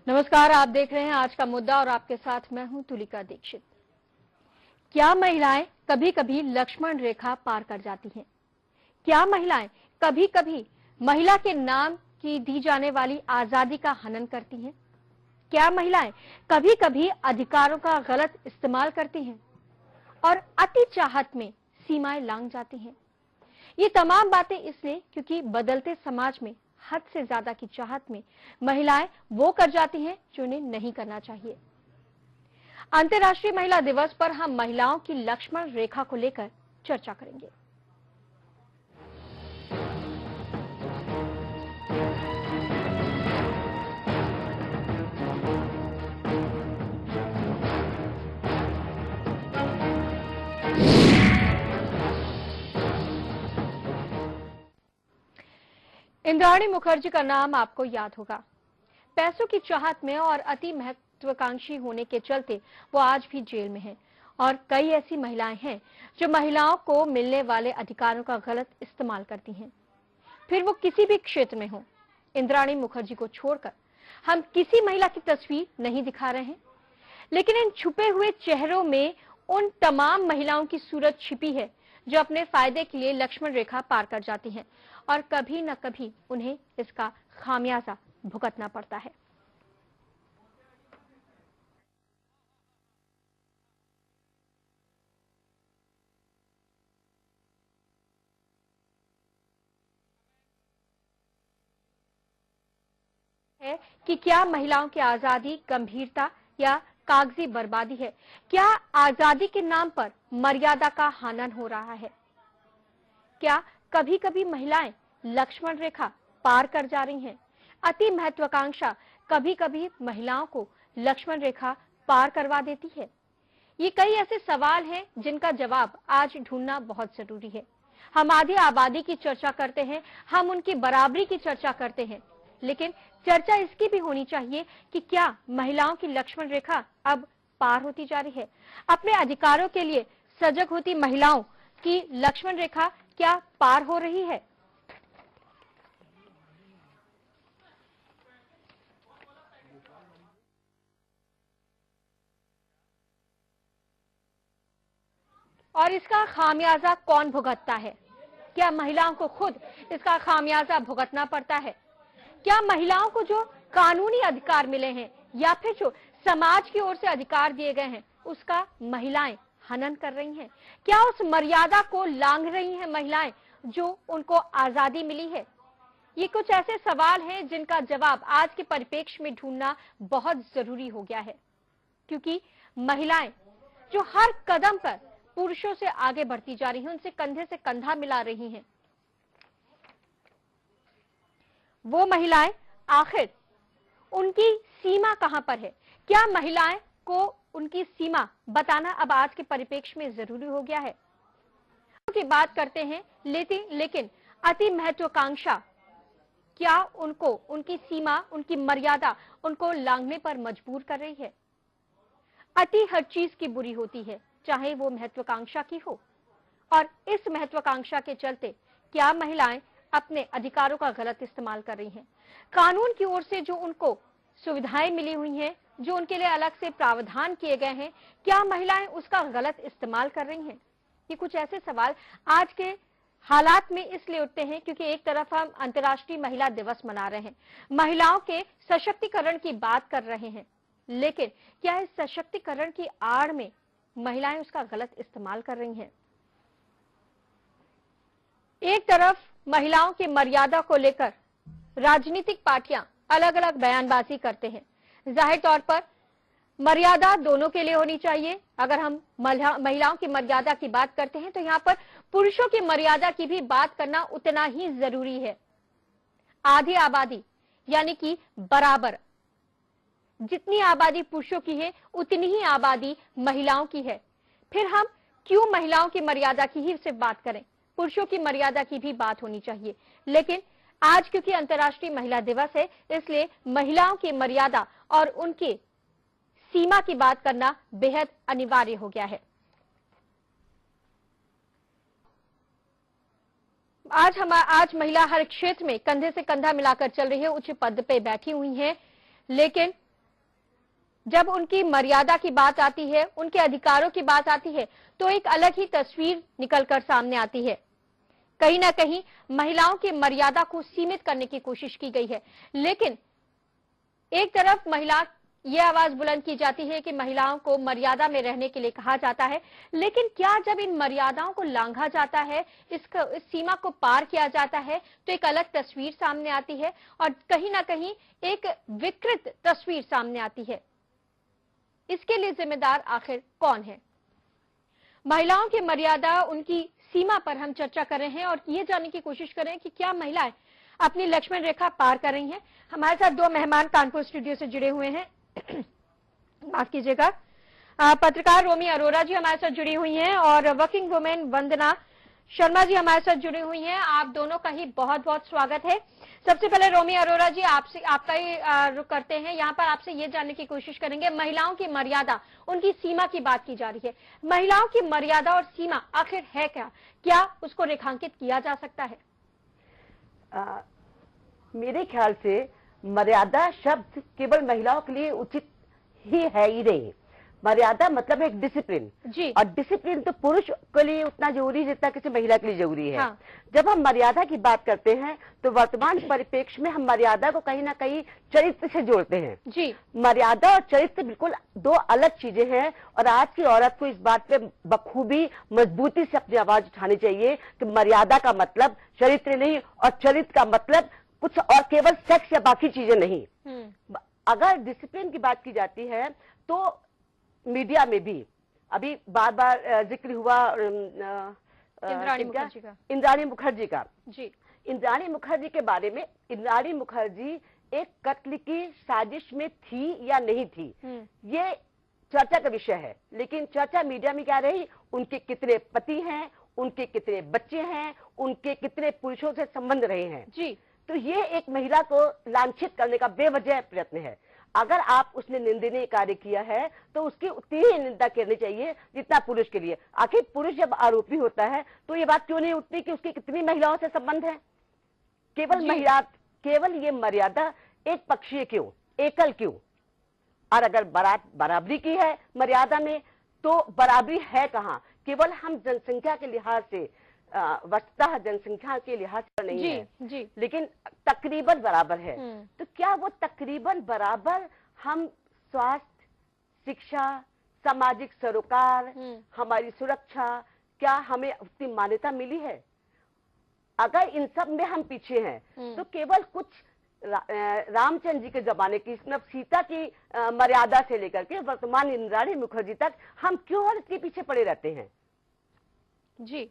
नमस्कार, आप देख रहे हैं आज का मुद्दा और आपके साथ मैं हूं तुलिका दीक्षित। क्या महिलाएं कभी-कभी लक्ष्मण रेखा पार कर जाती हैं? क्या महिलाएं कभी-कभी महिला के नाम की दी जाने वाली आजादी का हनन करती हैं? क्या महिलाएं कभी-कभी अधिकारों का गलत इस्तेमाल करती हैं और अति चाहत में सीमाएं लांघ जाती हैं? ये तमाम बातें इसलिए क्योंकि बदलते समाज में हद से ज्यादा की चाहत में महिलाएं वो कर जाती हैं जो उन्हें नहीं करना चाहिए। अंतर्राष्ट्रीय महिला दिवस पर हम महिलाओं की लक्ष्मण रेखा को लेकर चर्चा करेंगे। इंद्राणी मुखर्जी का नाम आपको याद होगा। पैसों की चाहत में और अति महत्वाकांक्षी होने के चलते वो आज भी जेल में हैं और कई ऐसी महिलाएं हैं जो महिलाओं को मिलने वाले अधिकारों का गलत इस्तेमाल करती हैं, फिर वो किसी भी क्षेत्र में हो। इंद्राणी मुखर्जी को छोड़कर हम किसी महिला की तस्वीर नहीं दिखा रहे हैं, लेकिन इन छुपे हुए चेहरों में उन तमाम महिलाओं की सूरत छिपी है जो अपने फायदे के लिए लक्ष्मण रेखा पार कर जाती हैं और कभी न कभी उन्हें इसका खामियाजा भुगतना पड़ता है। है कि क्या महिलाओं की आजादी गंभीरता या कागजी बर्बादी है? क्या आजादी के नाम पर मर्यादा का हनन हो रहा है? क्या कभी-कभी महिलाएं लक्ष्मण रेखा पार कर जा रही हैं? अति महत्वाकांक्षा कभी-कभी महिलाओं को लक्ष्मण रेखा पार करवा देती है? ये कई ऐसे सवाल हैं जिनका जवाब आज ढूंढना बहुत जरूरी है। हम आधी आबादी की चर्चा करते हैं, हम उनकी बराबरी की चर्चा करते हैं, लेकिन चर्चा इसकी भी होनी चाहिए कि क्या महिलाओं की लक्ष्मण रेखा अब पार होती जा रही है? अपने अधिकारों के लिए सजग होती महिलाओं की लक्ष्मण रेखा क्या पार हो रही है? और इसका खामियाजा कौन भुगतता है? क्या महिलाओं को खुद इसका खामियाजा भुगतना पड़ता है? क्या महिलाओं को जो कानूनी अधिकार मिले हैं या फिर जो समाज की ओर से अधिकार दिए गए हैं उसका महिलाएं हनन कर रही हैं? क्या उस मर्यादा को लांघ रही हैं महिलाएं जो उनको आजादी मिली है? ये कुछ ऐसे सवाल हैं जिनका जवाब आज के परिप्रेक्ष्य में ढूंढना बहुत जरूरी हो गया है, क्योंकि महिलाएं जो हर कदम पर पुरुषों से आगे बढ़ती जा रही हैं, उनसे कंधे से कंधा मिला रही हैं, वो महिलाएं आखिर उनकी सीमा कहां पर है? क्या महिलाएं को उनकी सीमा बताना अब आज के परिप्रेक्ष्य में जरूरी हो गया है? की बात करते हैं, लेकिन अति महत्वाकांक्षा क्या उनको उनकी सीमा, उनकी मर्यादा उनको लांघने पर मजबूर कर रही है? अति हर चीज की बुरी होती है, चाहे वो महत्वाकांक्षा की हो, और इस महत्वाकांक्षा के चलते क्या महिलाएं अपने अधिकारों का गलत इस्तेमाल कर रही हैं? कानून की ओर से जो उनको सुविधाएं मिली हुई हैं, जो उनके लिए अलग से प्रावधान किए गए हैं, क्या महिलाएं उसका गलत इस्तेमाल कर रही हैं? ये कुछ ऐसे सवाल आज के हालात में इसलिए उठते हैं क्योंकि एक तरफ हम अंतर्राष्ट्रीय महिला दिवस मना रहे हैं, महिलाओं के सशक्तिकरण की बात कर रहे हैं, लेकिन क्या इस सशक्तिकरण की आड़ में महिलाएं उसका गलत इस्तेमाल कर रही हैं? एक तरफ महिलाओं की मर्यादा को लेकर राजनीतिक पार्टियां अलग अलग बयानबाजी करते हैं। जाहिर तौर पर मर्यादा दोनों के लिए होनी चाहिए। अगर हम महिलाओं की मर्यादा की बात करते हैं तो यहाँ पर पुरुषों की मर्यादा की भी बात करना उतना ही जरूरी है। आधी आबादी यानी कि बराबर, जितनी आबादी पुरुषों की है उतनी ही आबादी महिलाओं की है। फिर हम क्यों महिलाओं की मर्यादा की ही सिर्फ बात करें? पुरुषों की मर्यादा की भी बात होनी चाहिए। लेकिन आज क्योंकि अंतर्राष्ट्रीय महिला दिवस है, इसलिए महिलाओं की मर्यादा और उनकी सीमा की बात करना बेहद अनिवार्य हो गया है। आज महिला हर क्षेत्र में कंधे से कंधा मिलाकर चल रही है, उच्च पद पे बैठी हुई हैं, लेकिन जब उनकी मर्यादा की बात आती है, उनके अधिकारों की बात आती है, तो एक अलग ही तस्वीर निकलकर सामने आती है। कहीं ना कहीं महिलाओं की मर्यादा को सीमित करने की कोशिश की गई है। लेकिन एक तरफ महिला ये आवाज बुलंद की जाती है कि महिलाओं को मर्यादा में रहने के लिए कहा जाता है, लेकिन क्या जब इन मर्यादाओं को लांघा जाता है, इस सीमा को पार किया जाता है, तो एक अलग तस्वीर सामने आती है और कहीं ना कहीं एक विकृत तस्वीर सामने आती है। इसके लिए जिम्मेदार आखिर कौन है? महिलाओं की मर्यादा, उनकी सीमा पर हम चर्चा कर रहे हैं और ये जानने की कोशिश कर रहे हैं कि क्या महिलाएं अपनी लक्ष्मण रेखा पार कर रही हैं। हमारे साथ दो मेहमान कानपुर स्टूडियो से जुड़े हुए हैं। माफ कीजिएगा, पत्रकार रोमी अरोरा जी हमारे साथ जुड़ी हुई हैं और वर्किंग वुमेन वंदना शर्मा जी हमारे साथ जुड़ी हुई हैं। आप दोनों का ही बहुत बहुत स्वागत है। सबसे पहले रोमी अरोरा जी, आपका ही रुख करते हैं। यहाँ पर आपसे ये जानने की कोशिश करेंगे, महिलाओं की मर्यादा, उनकी सीमा की बात की जा रही है। महिलाओं की मर्यादा और सीमा आखिर है क्या उसको रेखांकित किया जा सकता है? मेरे ख्याल से मर्यादा शब्द केवल महिलाओं के लिए उचित ही है ही नहीं। मर्यादा मतलब एक डिसिप्लिन जी। और डिसिप्लिन तो पुरुष के लिए उतना जरूरी है जितना किसी महिला के लिए जरूरी है। हाँ। जब हम मर्यादा की बात करते हैं तो वर्तमान परिप्रेक्ष्य में हम मर्यादा को कहीं ना कहीं चरित्र से जोड़ते हैं। जी। मर्यादा और चरित्र बिल्कुल दो अलग चीजें हैं और आज की औरत को इस बात पे बखूबी मजबूती से अपनी आवाज उठानी चाहिए कि मर्यादा का मतलब चरित्र नहीं और चरित्र का मतलब कुछ और केवल सेक्स या बाकी चीजें नहीं। अगर डिसिप्लिन की बात की जाती है तो मीडिया में भी अभी बार बार जिक्र हुआ इंद्राणी मुखर्जी का। जी। इंद्राणी मुखर्जी के बारे में, इंद्राणी मुखर्जी एक कत्ल की साजिश में थी या नहीं थी, ये चर्चा का विषय है। लेकिन चर्चा मीडिया में क्या रही, उनके कितने पति हैं, उनके कितने बच्चे हैं, उनके कितने पुरुषों से संबंध रहे हैं। जी। तो ये एक महिला को लांछित करने का बेवजह प्रयत्न है। अगर आप उसने निंदनीय कार्य किया है तो उसकी उतनी ही निंदा करनी चाहिए जितना पुरुष के लिए। आखिर पुरुष जब आरोपी होता है तो ये बात क्यों नहीं उठती कि उसकी कितनी महिलाओं से संबंध है? केवल ये मर्यादा एक पक्षीय क्यों, एकल क्यों? और अगर बराबरी की है मर्यादा में तो बराबरी है कहाँ? केवल हम जनसंख्या के लिहाज से, वस्तुतः जनसंख्या के लिहाज पर नहीं है जी। लेकिन तकरीबन बराबर है। तो क्या वो तकरीबन बराबर हम स्वास्थ्य, शिक्षा, सामाजिक सरोकार, हमारी सुरक्षा, क्या हमें उतनी मान्यता मिली है? अगर इन सब में हम पीछे हैं तो केवल कुछ रामचंद्र जी के जमाने की, सिर्फ सीता की मर्यादा से लेकर के वर्तमान इंद्राणी मुखर्जी तक हम क्यों और इसके पीछे पड़े रहते हैं? जी।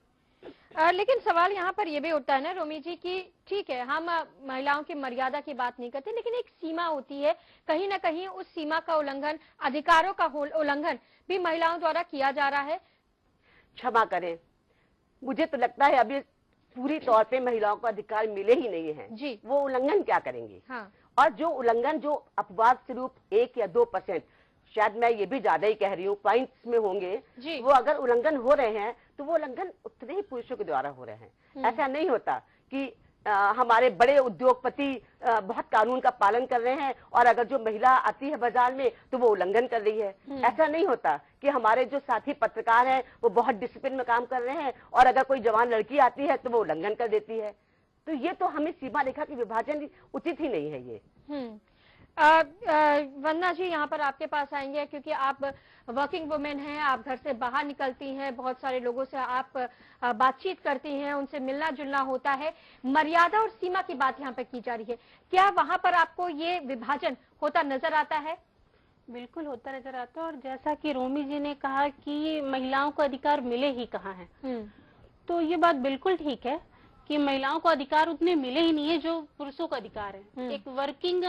लेकिन सवाल यहाँ पर यह भी उठता है ना रोमी जी की, ठीक है हम महिलाओं की मर्यादा की बात नहीं करते, लेकिन एक सीमा होती है। कहीं ना कहीं उस सीमा का उल्लंघन, अधिकारों का उल्लंघन भी महिलाओं द्वारा किया जा रहा है। क्षमा करें, मुझे तो लगता है अभी पूरी तौर पे महिलाओं को अधिकार मिले ही नहीं है। जी। वो उल्लंघन क्या करेंगी? हाँ। और जो उल्लंघन जो अपवाद स्वरूप 1 या 2%, शायद मैं ये भी ज्यादा ही कह रही हूँ, पॉइंट्स में होंगे, वो अगर उल्लंघन हो रहे हैं तो वो उल्लंघन उतने ही पुरुषों के द्वारा हो रहे हैं। ऐसा नहीं होता कि हमारे बड़े उद्योगपति बहुत कानून का पालन कर रहे हैं और अगर जो महिला आती है बाजार में तो वो उल्लंघन कर रही है। ऐसा नहीं होता कि हमारे जो साथी पत्रकार हैं वो बहुत डिसिप्लिन में काम कर रहे हैं और अगर कोई जवान लड़की आती है तो वो उल्लंघन कर देती है। तो ये तो हमें सीमा रेखा की विभाजन उचित ही नहीं है ये। वंदना जी, यहाँ पर आपके पास आएंगे क्योंकि आप वर्किंग वुमेन हैं, आप घर से बाहर निकलती हैं, बहुत सारे लोगों से आप बातचीत करती हैं, उनसे मिलना जुलना होता है। मर्यादा और सीमा की बात यहाँ पर की जा रही है, क्या वहां पर आपको ये विभाजन होता नजर आता है? बिल्कुल होता नजर आता है। और जैसा कि रोमी जी ने कहा कि महिलाओं को अधिकार मिले ही कहाँ है, तो ये बात बिल्कुल ठीक है कि महिलाओं को अधिकार उतने मिले ही नहीं है जो पुरुषों को अधिकार है। एक वर्किंग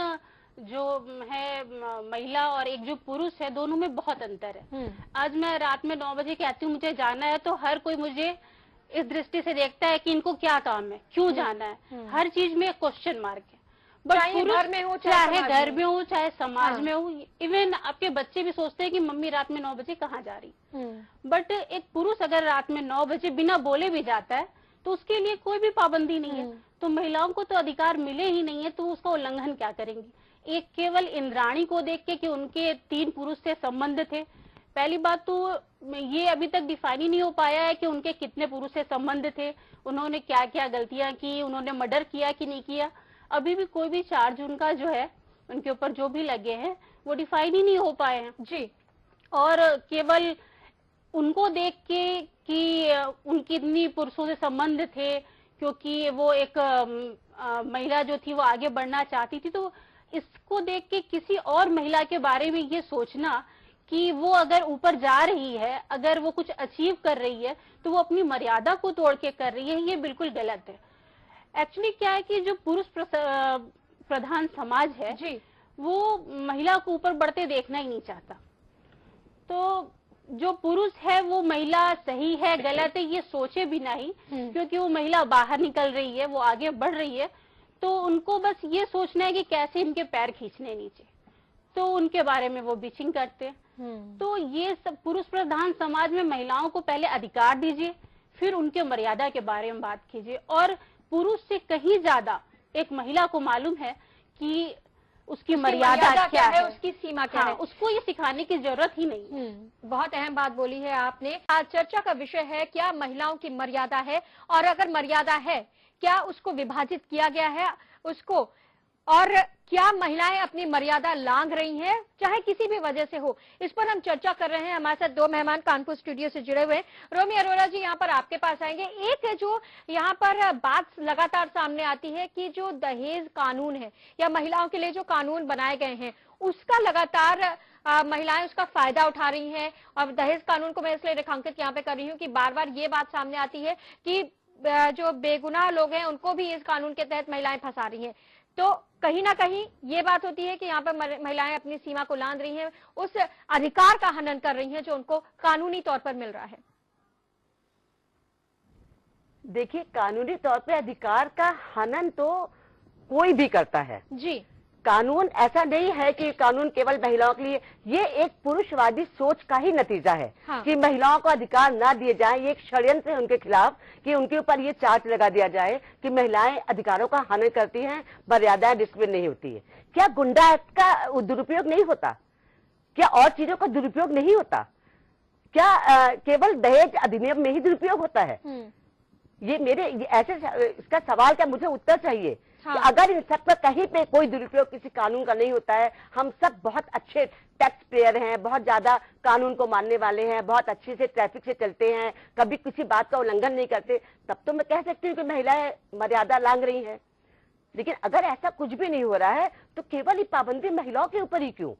जो है महिला और एक जो पुरुष है, दोनों में बहुत अंतर है। आज मैं रात में 9 बजे कहती हूँ मुझे जाना है तो हर कोई मुझे इस दृष्टि से देखता है कि इनको क्या काम है, क्यों जाना है। हर चीज में क्वेश्चन मार्क है। चाहे घर में हो, चाहे घर में हो, चाहे समाज में हो, इवन आपके बच्चे भी सोचते हैं कि मम्मी रात में 9 बजे कहाँ जा रही। बट एक पुरुष अगर रात में 9 बजे बिना बोले भी जाता है तो उसके लिए कोई भी पाबंदी नहीं है। तो महिलाओं को तो अधिकार मिले ही नहीं है, तो उसका उल्लंघन क्या करेंगी? एक केवल इंद्राणी को देख के कि उनके 3 पुरुष से संबंध थे, पहली बात तो ये अभी तक डिफाइन ही नहीं हो पाया है कि उनके कितने पुरुष से संबंध थे, उन्होंने क्या क्या गलतियां की, उन्होंने मर्डर किया कि नहीं किया। अभी भी कोई भी चार्ज उनका जो है, उनके ऊपर जो भी लगे हैं वो डिफाइन ही नहीं हो पाए हैं जी। और केवल उनको देख के कि उनकी इतनी पुरुषों से संबंध थे, क्योंकि वो एक महिला जो थी वो आगे बढ़ना चाहती थी, तो इसको देख के किसी और महिला के बारे में ये सोचना कि वो अगर ऊपर जा रही है, अगर वो कुछ अचीव कर रही है, तो वो अपनी मर्यादा को तोड़ के कर रही है, ये बिल्कुल गलत है। एक्चुअली क्या है कि जो पुरुष प्रधान समाज है जी, वो महिला को ऊपर बढ़ते देखना ही नहीं चाहता। तो जो पुरुष है वो महिला सही है गलत है ये सोचे भी नहीं, क्योंकि वो महिला बाहर निकल रही है, वो आगे बढ़ रही है, तो उनको बस ये सोचना है कि कैसे इनके पैर खींचने नीचे, तो उनके बारे में वो बिचिंग करते हैं। तो ये सब पुरुष प्रधान समाज में महिलाओं को पहले अधिकार दीजिए, फिर उनके मर्यादा के बारे में बात कीजिए। और पुरुष से कहीं ज्यादा एक महिला को मालूम है कि उसकी मर्यादा क्या है, उसकी सीमा क्या है, उसको ये सिखाने की जरूरत ही नहीं। बहुत अहम बात बोली है आपने। आज चर्चा का विषय है क्या महिलाओं की मर्यादा है, और अगर मर्यादा है क्या उसको विभाजित किया गया है उसको, और क्या महिलाएं अपनी मर्यादा लांघ रही हैं, चाहे किसी भी वजह से हो। इस पर हम चर्चा कर रहे हैं। हमारे साथ 2 मेहमान कानपुर स्टूडियो से जुड़े हुए हैं। रोमी अरोड़ा जी, यहाँ पर आपके पास आएंगे। एक है जो यहाँ पर बात लगातार सामने आती है कि जो दहेज कानून है या महिलाओं के लिए जो कानून बनाए गए हैं, उसका लगातार महिलाएं उसका फायदा उठा रही हैं। और दहेज कानून को मैं इसलिए रेखांकित यहाँ पे कर रही हूँ कि बार बार ये बात सामने आती है कि जो बेगुनाह लोग हैं उनको भी इस कानून के तहत महिलाएं फंसा रही हैं। तो कहीं ना कहीं ये बात होती है कि यहाँ पर महिलाएं अपनी सीमा को लांघ रही हैं, उस अधिकार का हनन कर रही हैं जो उनको कानूनी तौर पर मिल रहा है। देखिए, कानूनी तौर पे अधिकार का हनन तो कोई भी करता है जी। कानून ऐसा नहीं है कि कानून केवल महिलाओं के लिए, ये एक पुरुषवादी सोच का ही नतीजा है। कि महिलाओं को अधिकार ना दिए जाए, ये एक षड्यंत्र है उनके खिलाफ कि उनके ऊपर ये चार्ज लगा दिया जाए कि महिलाएं अधिकारों का हनन करती हैं, मर्यादाएं डिस्प्ले नहीं होती है। क्या गुंडा एक्ट का दुरुपयोग नहीं होता? क्या और चीजों का दुरुपयोग नहीं होता? क्या केवल दहेज अधिनियम में ही दुरुपयोग होता है? ये मेरे ऐसे इसका सवाल का मुझे उत्तर चाहिए। कि अगर इन सब पर कहीं पे कोई दुरुपयोग किसी कानून का नहीं होता है, हम सब बहुत अच्छे टैक्स पेयर हैं, बहुत ज्यादा कानून को मानने वाले हैं, बहुत अच्छे से ट्रैफिक से चलते हैं, कभी किसी बात का उल्लंघन नहीं करते, तब तो मैं कह सकती हूँ कि महिलाएं मर्यादा लांघ रही हैं। लेकिन अगर ऐसा कुछ भी नहीं हो रहा है तो केवल ये पाबंदी महिलाओं के ऊपर ही क्यों?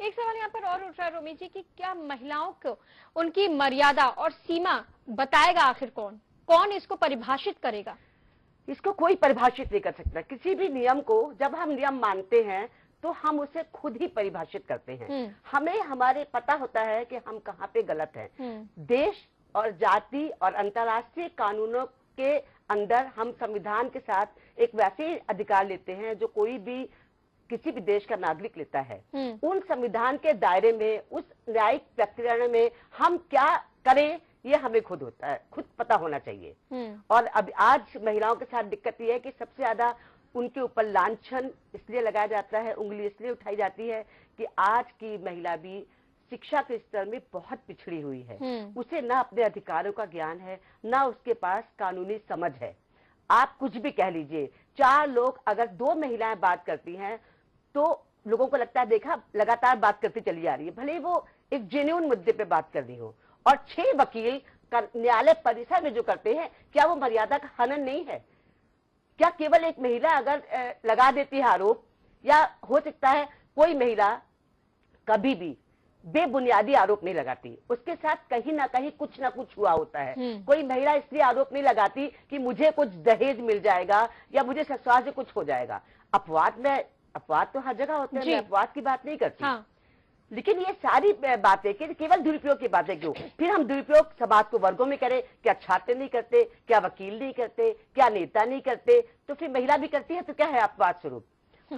एक सवाल यहाँ पर और उठ रहा है रोमी जी कि क्या महिलाओं को उनकी मर्यादा और सीमा बताएगा आखिर कौन? कौन इसको परिभाषित करेगा? इसको कोई परिभाषित नहीं कर सकता। किसी भी नियम को जब हम नियम मानते हैं तो हम उसे खुद ही परिभाषित करते हैं। हमें हमारे पता होता है कि हम कहाँ पे गलत हैं। देश और जाति और अंतर्राष्ट्रीय कानूनों के अंदर हम संविधान के साथ एक वैसे अधिकार लेते हैं जो कोई भी किसी भी देश का नागरिक लेता है। उन संविधान के दायरे में, उस न्यायिक प्रक्रिया में हम क्या करें ये हमें खुद होता है, खुद पता होना चाहिए। और अब आज महिलाओं के साथ दिक्कत ये है कि सबसे ज्यादा उनके ऊपर लांछन इसलिए लगाया जाता है, उंगली इसलिए उठाई जाती है कि आज की महिला भी शिक्षा के स्तर में बहुत पिछड़ी हुई है। उसे ना अपने अधिकारों का ज्ञान है, ना उसके पास कानूनी समझ है। आप कुछ भी कह लीजिए, 4 लोग अगर 2 महिलाएं बात करती हैं तो लोगों को लगता है देखा लगातार बात करती चली जा रही है, भले वो एक जेन्युइन मुद्दे पे बात कर रही हो। और 6 वकील न्यायालय परिसर में जो करते हैं, क्या वो मर्यादा का हनन नहीं है? क्या केवल एक महिला अगर लगा देती है आरोप, या हो सकता है कोई महिला कभी भी बेबुनियादी आरोप नहीं लगाती, उसके साथ कहीं ना कहीं कुछ ना कुछ हुआ होता है। कोई महिला इसलिए आरोप नहीं लगाती कि मुझे कुछ दहेज मिल जाएगा या मुझे ससुराल से कुछ हो जाएगा। अपवाद तो हर जगह होते हैं, मैं अपवाद की बात नहीं करती। लेकिन ये सारी बातें कि केवल दुरुपयोग की बातें क्यों? फिर हम दुरुपयोग समाज को वर्गों में करें, क्या छात्र नहीं करते, क्या वकील नहीं करते, क्या नेता नहीं करते, तो फिर महिला भी करती है, तो क्या है अपवाद स्वरूप?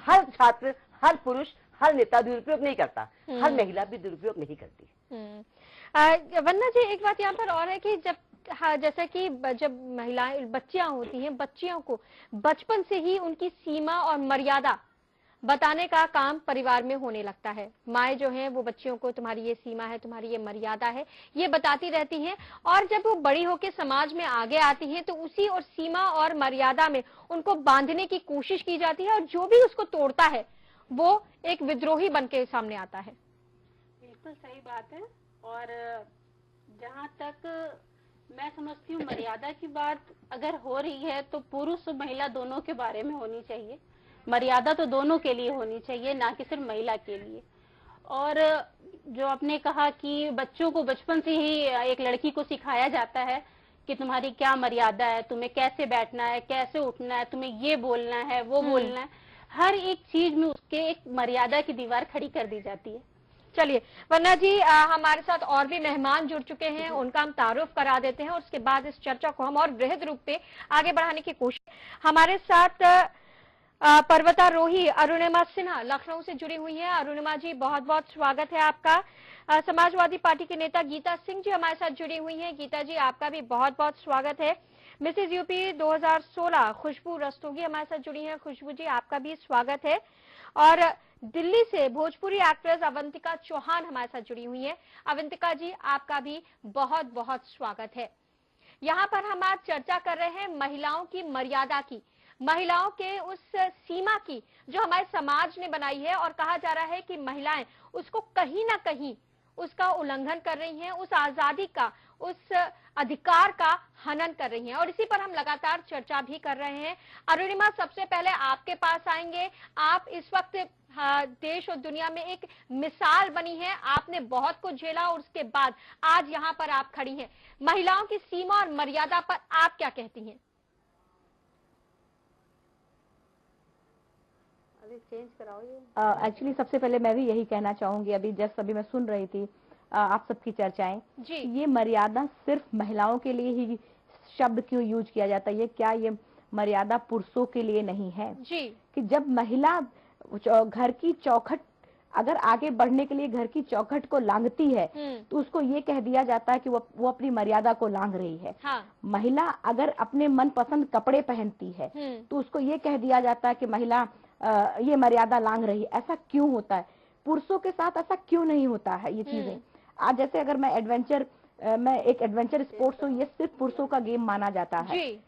हर छात्र, हर पुरुष, हर नेता दुरुपयोग नहीं करता, हर महिला भी दुरुपयोग नहीं करती। वंदना जी, एक बात यहाँ पर और है कि जब हाँ, जैसा कि जब महिलाएं बच्चियां होती हैं, बच्चियों को बचपन से ही उनकी सीमा और मर्यादा बताने का काम परिवार में होने लगता है। माएँ जो हैं वो बच्चियों को तुम्हारी ये सीमा है, तुम्हारी ये मर्यादा है, ये बताती रहती हैं, और जब वो बड़ी होकर समाज में आगे आती हैं तो उसी और सीमा और मर्यादा में उनको बांधने की कोशिश की जाती है, और जो भी उसको तोड़ता है वो एक विद्रोही बन के सामने आता है। बिल्कुल सही बात है। और जहाँ तक मैं समझती हूँ मर्यादा की बात अगर हो रही है तो पुरुष और महिला दोनों के बारे में होनी चाहिए। मर्यादा तो दोनों के लिए होनी चाहिए, ना कि सिर्फ महिला के लिए। और जो आपने कहा कि बच्चों को बचपन से ही एक लड़की को सिखाया जाता है कि तुम्हारी क्या मर्यादा है, तुम्हें कैसे बैठना है, कैसे उठना है, तुम्हें ये बोलना है, वो बोलना है, हर एक चीज में उसके एक मर्यादा की दीवार खड़ी कर दी जाती है। चलिए वरना जी, हमारे साथ और भी मेहमान जुड़ चुके हैं, उनका हम तारुफ करा देते हैं और उसके बाद इस चर्चा को हम और वृहद रूप पे आगे बढ़ाने की कोशिश। हमारे साथ पर्वतारोही अरुणिमा सिन्हा लखनऊ से जुड़ी हुई है। अरुणिमा जी, बहुत बहुत स्वागत है आपका। समाजवादी पार्टी के नेता गीता सिंह जी हमारे साथ जुड़ी हुई हैं। गीता जी, आपका भी बहुत बहुत स्वागत है। मिसेज यूपी 2016 खुशबू रस्तोगी हमारे साथ जुड़ी हैं। खुशबू जी, आपका भी स्वागत है। और दिल्ली से भोजपुरी एक्ट्रेस अवंतिका चौहान हमारे साथ जुड़ी हुई है। अवंतिका जी, आपका भी बहुत बहुत स्वागत है। यहाँ पर हम आज चर्चा कर रहे हैं महिलाओं की मर्यादा की, महिलाओं के उस सीमा की जो हमारे समाज ने बनाई है, और कहा जा रहा है कि महिलाएं उसको कहीं ना कहीं उसका उल्लंघन कर रही हैं, उस आजादी का, उस अधिकार का हनन कर रही हैं, और इसी पर हम लगातार चर्चा भी कर रहे हैं। अरुणिमा, सबसे पहले आपके पास आएंगे। आप इस वक्त देश और दुनिया में एक मिसाल बनी है, आपने बहुत कुछ झेला और उसके बाद आज यहाँ पर आप खड़ी हैं। महिलाओं की सीमा और मर्यादा पर आप क्या कहती हैं? चेंज कराओ ये। एक्चुअली सबसे पहले मैं भी यही कहना चाहूंगी, अभी मैं सुन रही थी आप सबकी चर्चाएं जी। ये मर्यादा सिर्फ महिलाओं के लिए ही शब्द क्यों यूज किया जाता है? ये क्या ये मर्यादा पुरुषों के लिए नहीं है जी? कि जब महिला घर की चौखट, अगर आगे बढ़ने के लिए घर की चौखट को लांघती है तो उसको ये कह दिया जाता है कि वो अपनी मर्यादा को लांघ रही है। हाँ। महिला अगर अपने मनपसंद कपड़े पहनती है तो उसको ये कह दिया जाता है कि महिला ये मर्यादा लांघ रही है। ऐसा क्यों होता है? पुरुषों के साथ ऐसा क्यों नहीं होता है ये चीजें? आज जैसे अगर मैं एक एडवेंचर स्पोर्ट्स हूँ, ये सिर्फ पुरुषों का गेम माना जाता है जी।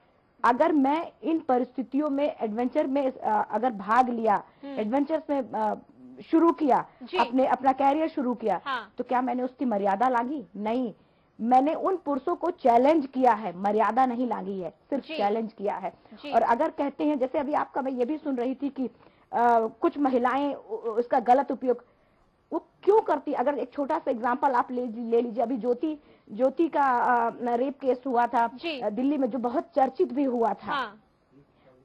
अगर मैं इन परिस्थितियों में एडवेंचर में अगर भाग लिया, एडवेंचर्स में शुरू किया, अपना कैरियर शुरू किया, हाँ। तो क्या मैंने उसकी मर्यादा लांघी? नहीं, मैंने उन पुरुषों को चैलेंज किया है, मर्यादा नहीं लांघी है, सिर्फ चैलेंज किया है। और अगर कहते हैं, जैसे अभी आपका मैं ये भी सुन रही थी कि कुछ महिलाएं उसका गलत उपयोग वो क्यों करती? अगर एक छोटा सा एग्जांपल आप ले लीजिए, अभी ज्योति का रेप केस हुआ था दिल्ली में, जो बहुत चर्चित भी हुआ था। हाँ।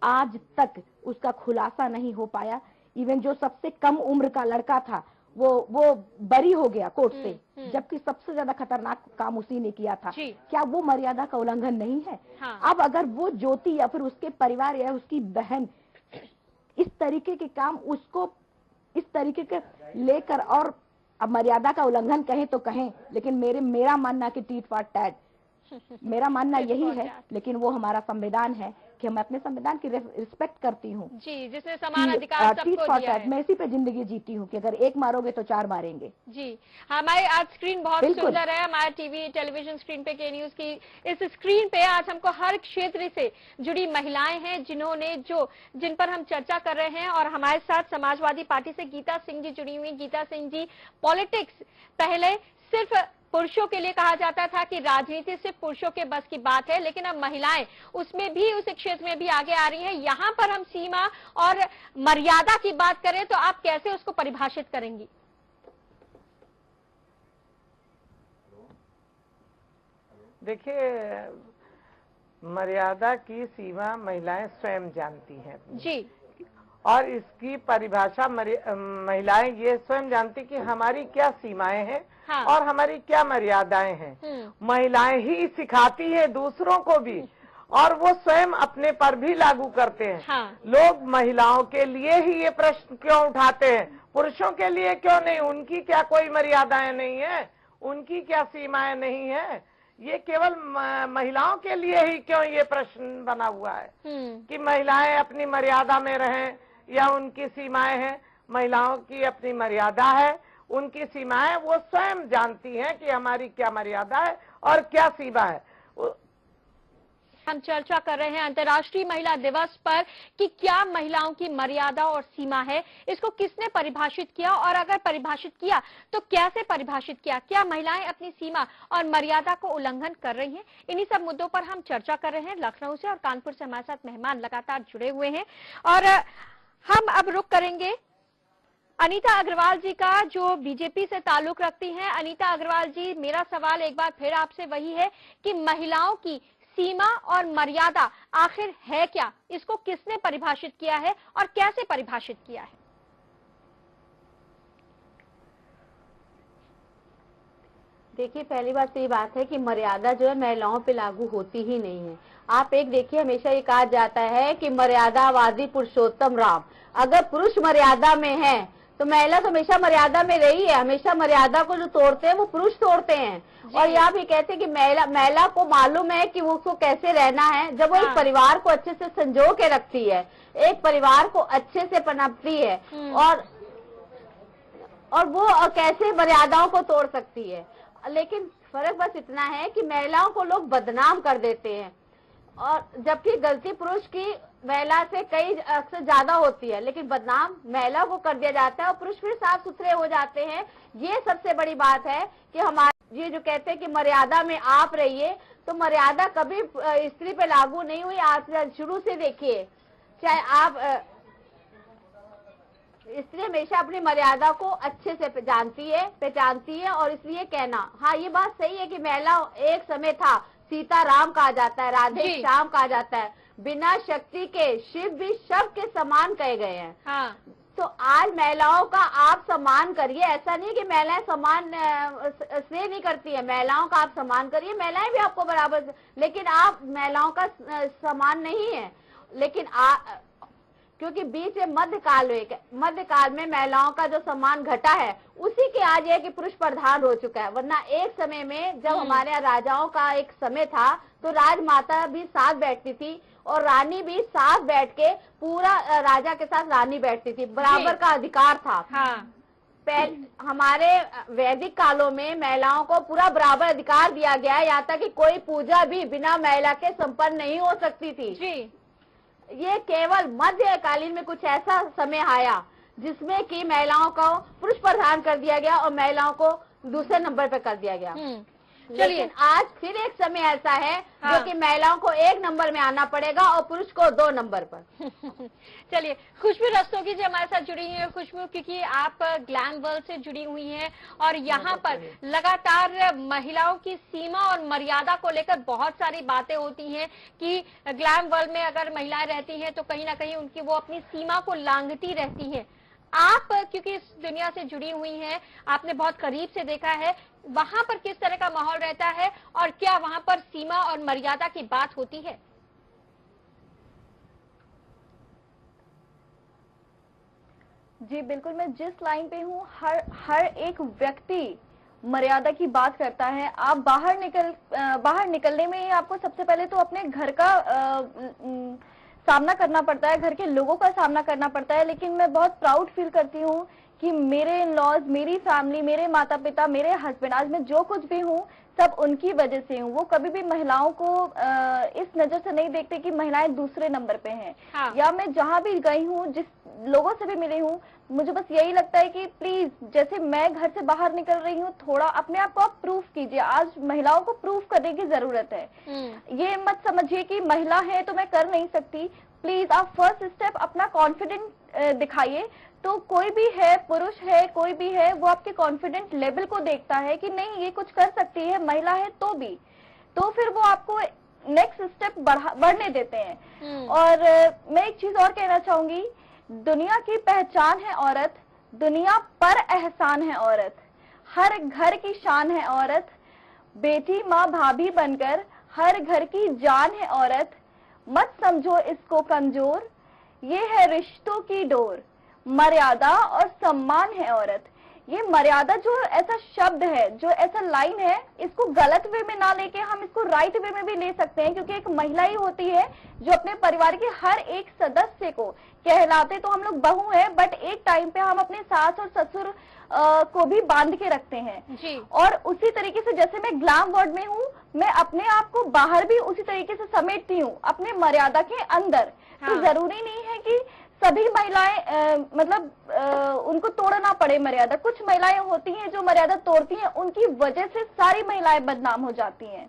आज तक उसका खुलासा नहीं हो पाया। इवन जो सबसे कम उम्र का लड़का था वो बरी हो गया कोर्ट से, जबकि सबसे ज्यादा खतरनाक काम उसी ने किया था। क्या वो मर्यादा का उल्लंघन नहीं है? हाँ। अब अगर वो ज्योति या फिर उसके परिवार या उसकी बहन इस तरीके के काम उसको इस तरीके के लेकर, और अब मर्यादा का उल्लंघन कहें तो कहें, लेकिन मेरा मानना कि टीट फॉर टैट, मेरा मानना यही है। लेकिन वो हमारा संविधान है कि मैं अपने संविधान की रिस्पेक्ट करती हूँ जी, जिसने समान अधिकार सबको दिया है। मैं इसी पे जिंदगी जीती हूँ कि अगर एक मारोगे तो चार मारेंगे। जी, हमारी आज स्क्रीन बहुत सुंदर है। हमारे टेलीविजन स्क्रीन पे के न्यूज की इस स्क्रीन पे आज हमको हर क्षेत्र से जुड़ी महिलाएं हैं जिन पर हम चर्चा कर रहे हैं। और हमारे साथ समाजवादी पार्टी से गीता सिंह जी जुड़ी हुई। गीता सिंह जी, पॉलिटिक्स पहले सिर्फ पुरुषों के लिए कहा जाता था कि राजनीति सिर्फ पुरुषों के बस की बात है, लेकिन अब महिलाएं उसमें भी, उस क्षेत्र में भी आगे आ रही हैं। यहाँ पर हम सीमा और मर्यादा की बात करें तो आप कैसे उसको परिभाषित करेंगी? देखिए, मर्यादा की सीमा महिलाएं स्वयं जानती हैं जी, और इसकी परिभाषा महिलाएं ये स्वयं जानती कि हमारी क्या सीमाएं हैं। हाँ। और हमारी क्या मर्यादाएं हैं। महिलाएं ही सिखाती है दूसरों को भी, और वो स्वयं अपने पर भी लागू करते हैं। हाँ। लोग महिलाओं के लिए ही ये प्रश्न क्यों उठाते हैं, पुरुषों के लिए क्यों नहीं? उनकी क्या कोई मर्यादाएं नहीं है? उनकी क्या सीमाएं नहीं है? ये केवल महिलाओं के लिए ही क्यों ये प्रश्न बना हुआ है कि महिलाएं अपनी मर्यादा में रहें या उनकी सीमाएं हैं? महिलाओं की अपनी मर्यादा है, उनकी सीमाएं वो स्वयं जानती हैं कि हमारी क्या मर्यादा है और क्या सीमा है। हम चर्चा कर रहे हैं अंतर्राष्ट्रीय महिला दिवस पर कि क्या महिलाओं की मर्यादा और सीमा है, इसको किसने परिभाषित किया और अगर परिभाषित किया तो कैसे परिभाषित किया, क्या महिलाएं अपनी सीमा और मर्यादा को उल्लंघन कर रही हैं? इन्हीं सब मुद्दों पर हम चर्चा कर रहे हैं। लखनऊ से और कानपुर से हमारे साथ मेहमान लगातार जुड़े हुए हैं और हम अब रुक करेंगे अनीता अग्रवाल जी का, जो बीजेपी से ताल्लुक रखती हैं। अनीता अग्रवाल जी, मेरा सवाल एक बार फिर आपसे वही है कि महिलाओं की सीमा और मर्यादा आखिर है क्या, इसको किसने परिभाषित किया है और कैसे परिभाषित किया है? देखिए, पहली बात तो ये बात है कि मर्यादा जो है महिलाओं पे लागू होती ही नहीं है। आप एक देखिए, हमेशा ये कहा जाता है कि मर्यादावादी पुरुषोत्तम राम। अगर पुरुष मर्यादा में है तो महिला तो हमेशा मर्यादा में रही है। हमेशा मर्यादा को जो तोड़ते हैं वो पुरुष तोड़ते हैं। और यहाँ भी कहते हैं कि महिला को मालूम है कि वो उसको कैसे रहना है। जब वो एक परिवार को अच्छे से संजो के रखती है, एक परिवार को अच्छे से पनपती है, और वो कैसे मर्यादाओं को तोड़ सकती है। लेकिन फर्क बस इतना है कि महिलाओं को लोग बदनाम कर देते हैं, और जबकि गलती पुरुष की महिला से कई अक्सर ज्यादा होती है, लेकिन बदनाम महिला को कर दिया जाता है और पुरुष फिर साफ सुथरे हो जाते हैं। ये सबसे बड़ी बात है कि हमारे ये जो कहते हैं कि मर्यादा में आप रहिए, तो मर्यादा कभी स्त्री पे लागू नहीं हुई। आप शुरू से देखिए, चाहे आप स्त्री हमेशा अपनी मर्यादा को अच्छे से पहचानती है और इसलिए कहना, हाँ ये बात सही है कि महिला एक समय था, सीता राम कहा जाता है, राधे श्याम कहा जाता है, बिना शक्ति के शिव भी शव के समान कहे गए हैं। हाँ। तो आज महिलाओं का आप सम्मान करिए। ऐसा नहीं कि महिलाएं सम्मान स्नेह नहीं करती है, महिलाओं का आप सम्मान करिए, महिलाएं भी आपको बराबर, लेकिन आप महिलाओं का सम्मान नहीं है। लेकिन क्योंकि बीच में मध्यकाल में महिलाओं का जो सम्मान घटा है, उसी के आज है कि पुरुष प्रधान हो चुका है। वरना एक समय में जब हमारे यहाँ राजाओं का एक समय था तो राजमाता भी साथ बैठती थी और रानी भी साथ बैठ के, पूरा राजा के साथ रानी बैठती थी, बराबर का अधिकार था। हाँ। हमारे वैदिक कालों में महिलाओं को पूरा बराबर अधिकार दिया गया है, यहाँ तक कि कोई पूजा भी बिना महिला के संपन्न नहीं हो सकती थी। जी। ये केवल मध्यकालीन में कुछ ऐसा समय आया जिसमें कि महिलाओं को पुरुष प्रधान कर दिया गया और महिलाओं को दूसरे नंबर पे कर दिया गया। लेकिन आज फिर एक समय ऐसा है जो कि महिलाओं को 1 नंबर में आना पड़ेगा और पुरुष को 2 नंबर पर। चलिए, खुशबू रस्तोगी जी हमारे साथ जुड़ी हैं। खुशबू, क्योंकि आप ग्लैम वर्ल्ड से जुड़ी हुई हैं और यहाँ पर लगातार महिलाओं की सीमा और मर्यादा को लेकर बहुत सारी बातें होती हैं कि ग्लैम वर्ल्ड में अगर महिलाएं रहती हैं तो कहीं ना कहीं उनकी वो अपनी सीमा को लांघती रहती हैं। आप क्योंकि इस दुनिया से जुड़ी हुई हैं, आपने बहुत करीब से देखा है, वहां पर किस तरह का माहौल रहता है और क्या वहां पर सीमा और मर्यादा की बात होती है? जी बिल्कुल, मैं जिस लाइन पे हूँ, हर एक व्यक्ति मर्यादा की बात करता है। आप बाहर निकलने में ही आपको सबसे पहले तो अपने घर का सामना करना पड़ता है, घर के लोगों का सामना करना पड़ता है। लेकिन मैं बहुत प्राउड फील करती हूँ कि मेरे इन-लॉज, मेरी फैमिली, मेरे माता पिता, मेरे हस्बैंड, आज मैं जो कुछ भी हूँ सब उनकी वजह से हूँ। वो कभी भी महिलाओं को इस नजर से नहीं देखते कि महिलाएं दूसरे नंबर पे हैं। हाँ। या मैं जहाँ भी गई हूँ, जिस लोगों से भी मिली हूँ, मुझे बस यही लगता है कि प्लीज, जैसे मैं घर से बाहर निकल रही हूँ, थोड़ा अपने आप को आप प्रूफ कीजिए। आज महिलाओं को प्रूफ करने की जरूरत है। ये मत समझिए कि महिला है तो मैं कर नहीं सकती। प्लीज आप फर्स्ट स्टेप अपना कॉन्फिडेंट दिखाइए। तो कोई भी है, पुरुष है, कोई भी है, वो आपके कॉन्फिडेंट लेवल को देखता है कि नहीं ये कुछ कर सकती है, महिला है तो भी, तो फिर वो आपको नेक्स्ट स्टेप बढ़ने देते हैं। और मैं एक चीज और कहना चाहूंगी, दुनिया की पहचान है औरत, दुनिया पर एहसान है औरत, हर घर की शान है औरत, बेटी माँ भाभी बनकर हर घर की जान है औरत। मत समझो इसको कमजोर, ये है रिश्तों की डोर, मर्यादा और सम्मान है औरत। ये मर्यादा जो ऐसा शब्द है, जो ऐसा लाइन है, इसको गलत वे में ना लेके हम इसको राइट वे में भी ले सकते हैं, क्योंकि एक महिला ही होती है जो अपने परिवार के हर एक सदस्य को, कहलाते तो हम लोग बहू हैं, बट एक टाइम पे हम अपने सास और ससुर को भी बांध के रखते हैं जी। और उसी तरीके से जैसे मैं ग्लैम वर्ल्ड में हूँ, मैं अपने आप को बाहर भी उसी तरीके से समेटती हूँ अपने मर्यादा के अंदर। हाँ। तो जरूरी नहीं है कि सभी महिलाएं उनको तोड़ना पड़े मर्यादा। कुछ महिलाएं होती हैं जो मर्यादा तोड़ती हैं, उनकी वजह से सारी महिलाएं बदनाम हो जाती हैं।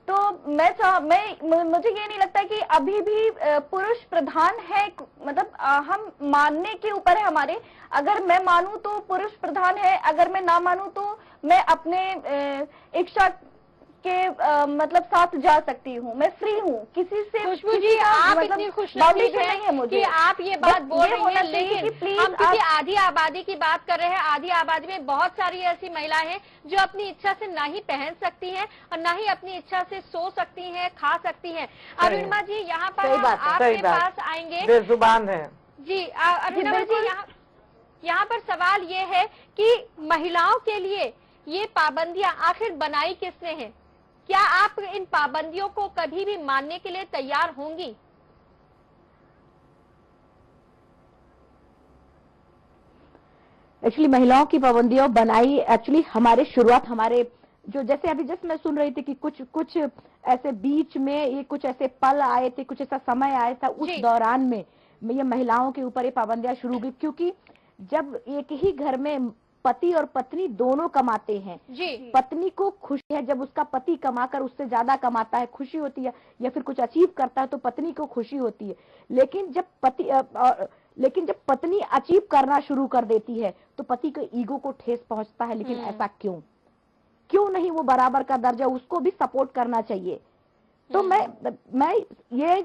तो मुझे ये नहीं लगता कि अभी भी पुरुष प्रधान है, मतलब हम मानने के ऊपर है हमारे। अगर मैं मानूं तो पुरुष प्रधान है, अगर मैं ना मानूं तो मैं अपने इच्छा के मतलब साथ जा सकती हूँ, मैं फ्री हूँ किसी से। खुशबू जी, आप मतलब इतनी खुशनसीब हैं कि आप ये बात बोल रही हैं, लेकिन हम किसी आधी आबादी की बात कर रहे हैं। आधी आबादी में बहुत सारी ऐसी महिलाएं हैं जो अपनी इच्छा से ना ही पहन सकती हैं और ना ही अपनी इच्छा से सो सकती हैं, खा सकती हैं। अरुणिमा जी, यहाँ पर आपके पास आएंगे। बेजुबान है जी। अरुणिमा जी, यहाँ पर सवाल ये है कि महिलाओं के लिए ये पाबंदियां आखिर बनाई किसने हैं? क्या आप इन पाबंदियों को कभी भी मानने के लिए तैयार होंगी? एक्चुअली महिलाओं की पाबंदियों बनाई एक्चुअली हमारे शुरुआत, हमारे जो जैसे अभी जस्ट मैं सुन रही थी कि कुछ ऐसे बीच में ये कुछ ऐसे पल आए थे, कुछ ऐसा समय आया था, उस दौरान में ये महिलाओं के ऊपर ये पाबंदियां शुरू हुई। क्योंकि जब एक ही घर में पति और पत्नी दोनों कमाते हैं जी। पत्नी को खुशी है जब उसका पति कमाकर उससे ज्यादा कमाता है, खुशी होती है, या फिर कुछ अचीव करता है तो पत्नी को खुशी होती है। लेकिन जब पत्नी अचीव करना शुरू कर देती है तो पति के ईगो को ठेस पहुंचता है। लेकिन ऐसा क्यों नहीं? वो बराबर का दर्जा, उसको भी सपोर्ट करना चाहिए। तो मैं ये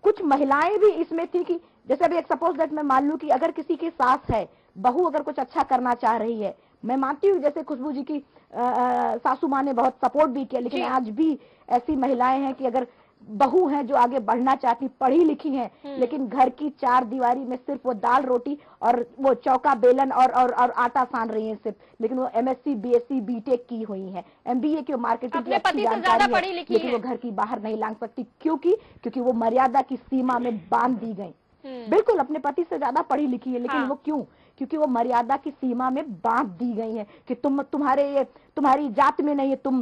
कुछ महिलाएं भी इसमें थी कि जैसे अभी एक सपोज दैट मैं मान लूं कि अगर किसी की सास है, बहू अगर कुछ अच्छा करना चाह रही है, मैं मानती हूँ जैसे खुशबू जी की सासू माँ ने बहुत सपोर्ट भी किया, लेकिन आज भी ऐसी महिलाएं हैं कि अगर बहू हैं जो आगे बढ़ना चाहती, पढ़ी लिखी हैं, लेकिन घर की चार दीवारी में सिर्फ वो दाल रोटी और वो चौका बेलन और आटा सान रही हैं सिर्फ, लेकिन वो MSc BSc BTech की हुई हैं, MBA की मार्केटिंग की अच्छी जानकारी है, लेकिन वो घर की बाहर नहीं लांग सकती। क्योंकि वो मर्यादा की सीमा में बांध दी गई। बिल्कुल अपने पति से ज्यादा पढ़ी लिखी है, लेकिन वो क्यों? क्योंकि वो मर्यादा की सीमा में बांध दी गई है कि तुम्हारी जात में नहीं है, तुम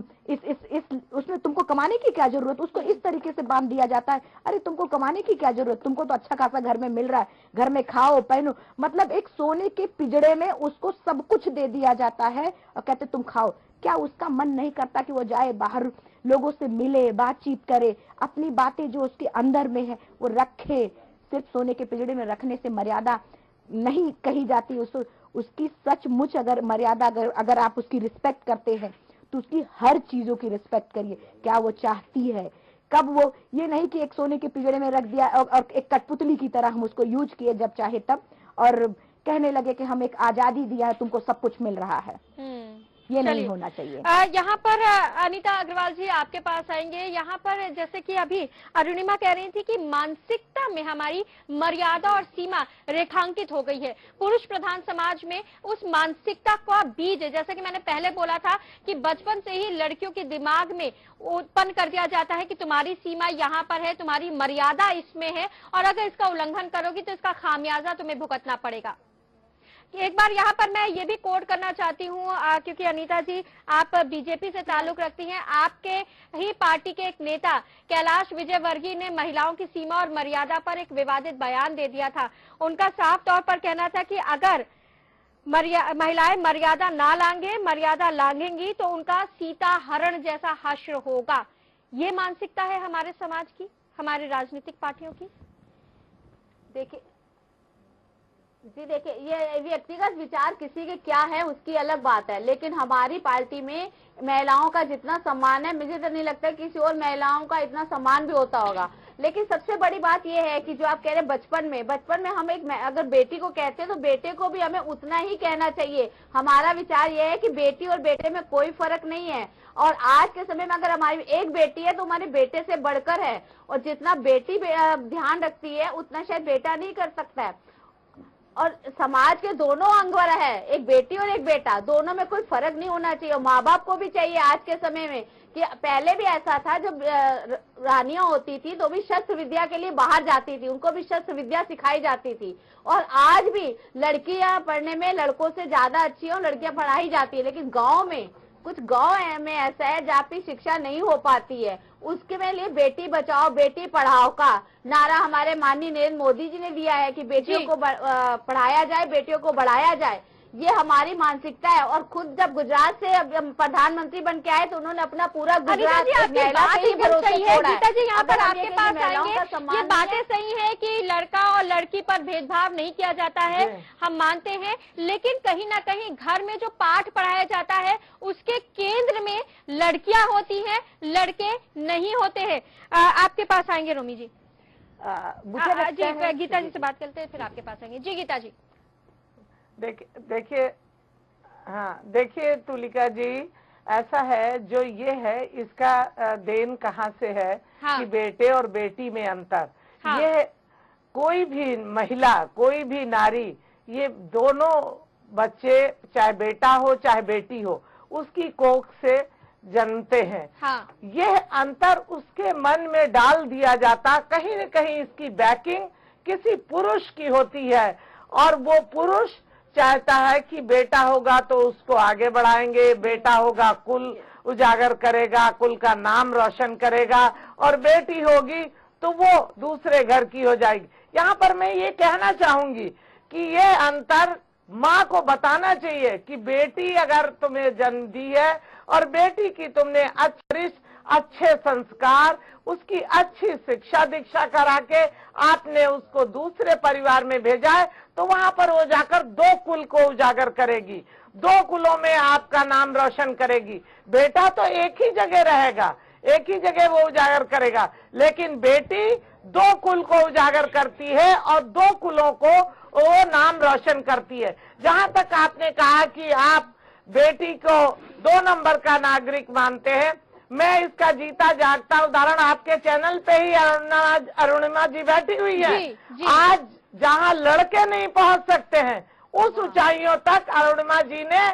उसमें तुमको कमाने की क्या जरूरत, उसको इस तरीके से बांध दिया जाता है। अरे तुमको कमाने की क्या जरूरत, तुमको तो अच्छा खासा घर में मिल रहा है, घर में खाओ पहनो, मतलब एक सोने के पिंजड़े में उसको सब कुछ दे दिया जाता है और कहते तुम खाओ। क्या उसका मन नहीं करता कि वो जाए बाहर, लोगों से मिले, बातचीत करे, अपनी बातें जो उसके अंदर में है वो रखे? सिर्फ सोने के पिंजड़े में रखने से मर्यादा नहीं कही जाती। उसकी सचमुच अगर मर्यादा अगर आप उसकी रिस्पेक्ट करते हैं तो उसकी हर चीजों की रिस्पेक्ट करिए। क्या वो चाहती है, कब वो, ये नहीं कि एक सोने के पिंजड़े में रख दिया और एक कठपुतली की तरह हम उसको यूज किए जब चाहे तब, और कहने लगे कि हम एक आजादी दिया है, तुमको सब कुछ मिल रहा है। ये नहीं होना चाहिए। यहाँ पर अनीता अग्रवाल जी आपके पास आएंगे। यहाँ पर जैसे कि अभी अरुणिमा कह रही थी कि मानसिकता में हमारी मर्यादा और सीमा रेखांकित हो गई है। पुरुष प्रधान समाज में उस मानसिकता का बीज, जैसे कि मैंने पहले बोला था कि बचपन से ही लड़कियों के दिमाग में उत्पन्न कर दिया जाता है कि तुम्हारी सीमा यहाँ पर है, तुम्हारी मर्यादा इसमें है, और अगर इसका उल्लंघन करोगी तो इसका खामियाजा तुम्हें भुगतना पड़ेगा। एक बार यहाँ पर मैं ये भी कोट करना चाहती हूँ, क्योंकि अनीता जी आप बीजेपी से ताल्लुक रखती हैं। आपके ही पार्टी के एक नेता कैलाश विजयवर्गीय ने महिलाओं की सीमा और मर्यादा पर एक विवादित बयान दे दिया था। उनका साफ तौर पर कहना था कि अगर महिलाएं मर्यादा ना लांगे, मर्यादा लांघेंगी तो उनका सीता हरण जैसा हश्र होगा। ये मानसिकता है हमारे समाज की, हमारे राजनीतिक पार्टियों की। देखिए ये व्यक्तिगत विचार किसी के क्या है उसकी अलग बात है, लेकिन हमारी पार्टी में महिलाओं का जितना सम्मान है, मुझे तो नहीं लगता किसी और महिलाओं का इतना सम्मान भी होता होगा। लेकिन सबसे बड़ी बात यह है कि जो आप कह रहे हैं बचपन में हम अगर बेटी को कहते हैं तो बेटे को भी हमें उतना ही कहना चाहिए। हमारा विचार यह है कि बेटी और बेटे में कोई फर्क नहीं है, और आज के समय में अगर हमारी एक बेटी है तो हमारे बेटे से बढ़कर है, और जितना बेटी ध्यान रखती है उतना शायद बेटा नहीं कर सकता है। और समाज के दोनों अंग है, एक बेटी और एक बेटा, दोनों में कोई फर्क नहीं होना चाहिए। और माँ बाप को भी चाहिए आज के समय में कि पहले भी ऐसा था, जब रानियां होती थी तो भी शस्त्र विद्या के लिए बाहर जाती थी, उनको भी शस्त्र विद्या सिखाई जाती थी। और आज भी लड़कियां पढ़ने में लड़कों से ज्यादा अच्छी है और लड़कियां पढ़ाई जाती है, लेकिन गाँव में कुछ गांव में ऐसा है जहाँ पे शिक्षा नहीं हो पाती है। उसके में लिए बेटी बचाओ बेटी पढ़ाओ का नारा हमारे माननीय नरेंद्र मोदी जी ने दिया है कि बेटियों को पढ़ाया जाए, बेटियों को बढ़ाया जाए। ये हमारी मानसिकता है। और खुद जब गुजरात से प्रधानमंत्री बन के आए तो उन्होंने अपना पूरा गुजरात महिला पे ही भरोसा छोड़ा है। गीता जी यहाँ पर आपके पास आएंगे, ये बातें सही है कि लड़का और लड़की पर भेदभाव नहीं किया जाता है, हम मानते हैं, लेकिन कहीं ना कहीं घर में जो पाठ पढ़ाया जाता है उसके केंद्र में लड़कियां होती हैं, लड़के नहीं होते हैं। आपके पास आएंगे रोमी जी। जी गीता जी से बात करते हैं, फिर आपके पास आएंगे। जी गीता जी। देखिए हाँ, देखिए तुलिका जी, ऐसा है जो ये है इसका देन कहाँ से है कि बेटे और बेटी में अंतर। ये कोई भी महिला, कोई भी नारी, ये दोनों बच्चे, चाहे बेटा हो चाहे बेटी हो, उसकी कोख से जन्मते हैं। यह अंतर उसके मन में डाल दिया जाता, कहीं न कहीं इसकी बैकिंग किसी पुरुष की होती है और वो पुरुष चाहता है कि बेटा होगा तो उसको आगे बढ़ाएंगे, बेटा होगा कुल उजागर करेगा, कुल का नाम रोशन करेगा, और बेटी होगी तो वो दूसरे घर की हो जाएगी। यहाँ पर मैं ये कहना चाहूंगी कि ये अंतर माँ को बताना चाहिए कि बेटी अगर तुम्हें जन्म दी है और बेटी की तुमने अच्छे संस्कार, उसकी अच्छी शिक्षा दीक्षा करा के आपने उसको दूसरे परिवार में भेजा है, तो वहां पर वो जाकर दो कुल को उजागर करेगी, दो कुलों में आपका नाम रोशन करेगी। बेटा तो एक ही जगह रहेगा, एक ही जगह वो उजागर करेगा, लेकिन बेटी दो कुल को उजागर करती है और दो कुलों को वो नाम रोशन करती है। जहां तक आपने कहा कि आप बेटी को 2 नंबर का नागरिक मानते हैं, मैं इसका जीता जागता उदाहरण आपके चैनल पे ही अरुणिमा जी बैठी हुई है। जी। आज जहां लड़के नहीं पहुंच सकते हैं उस ऊंचाइयों तक अरुणिमा जी ने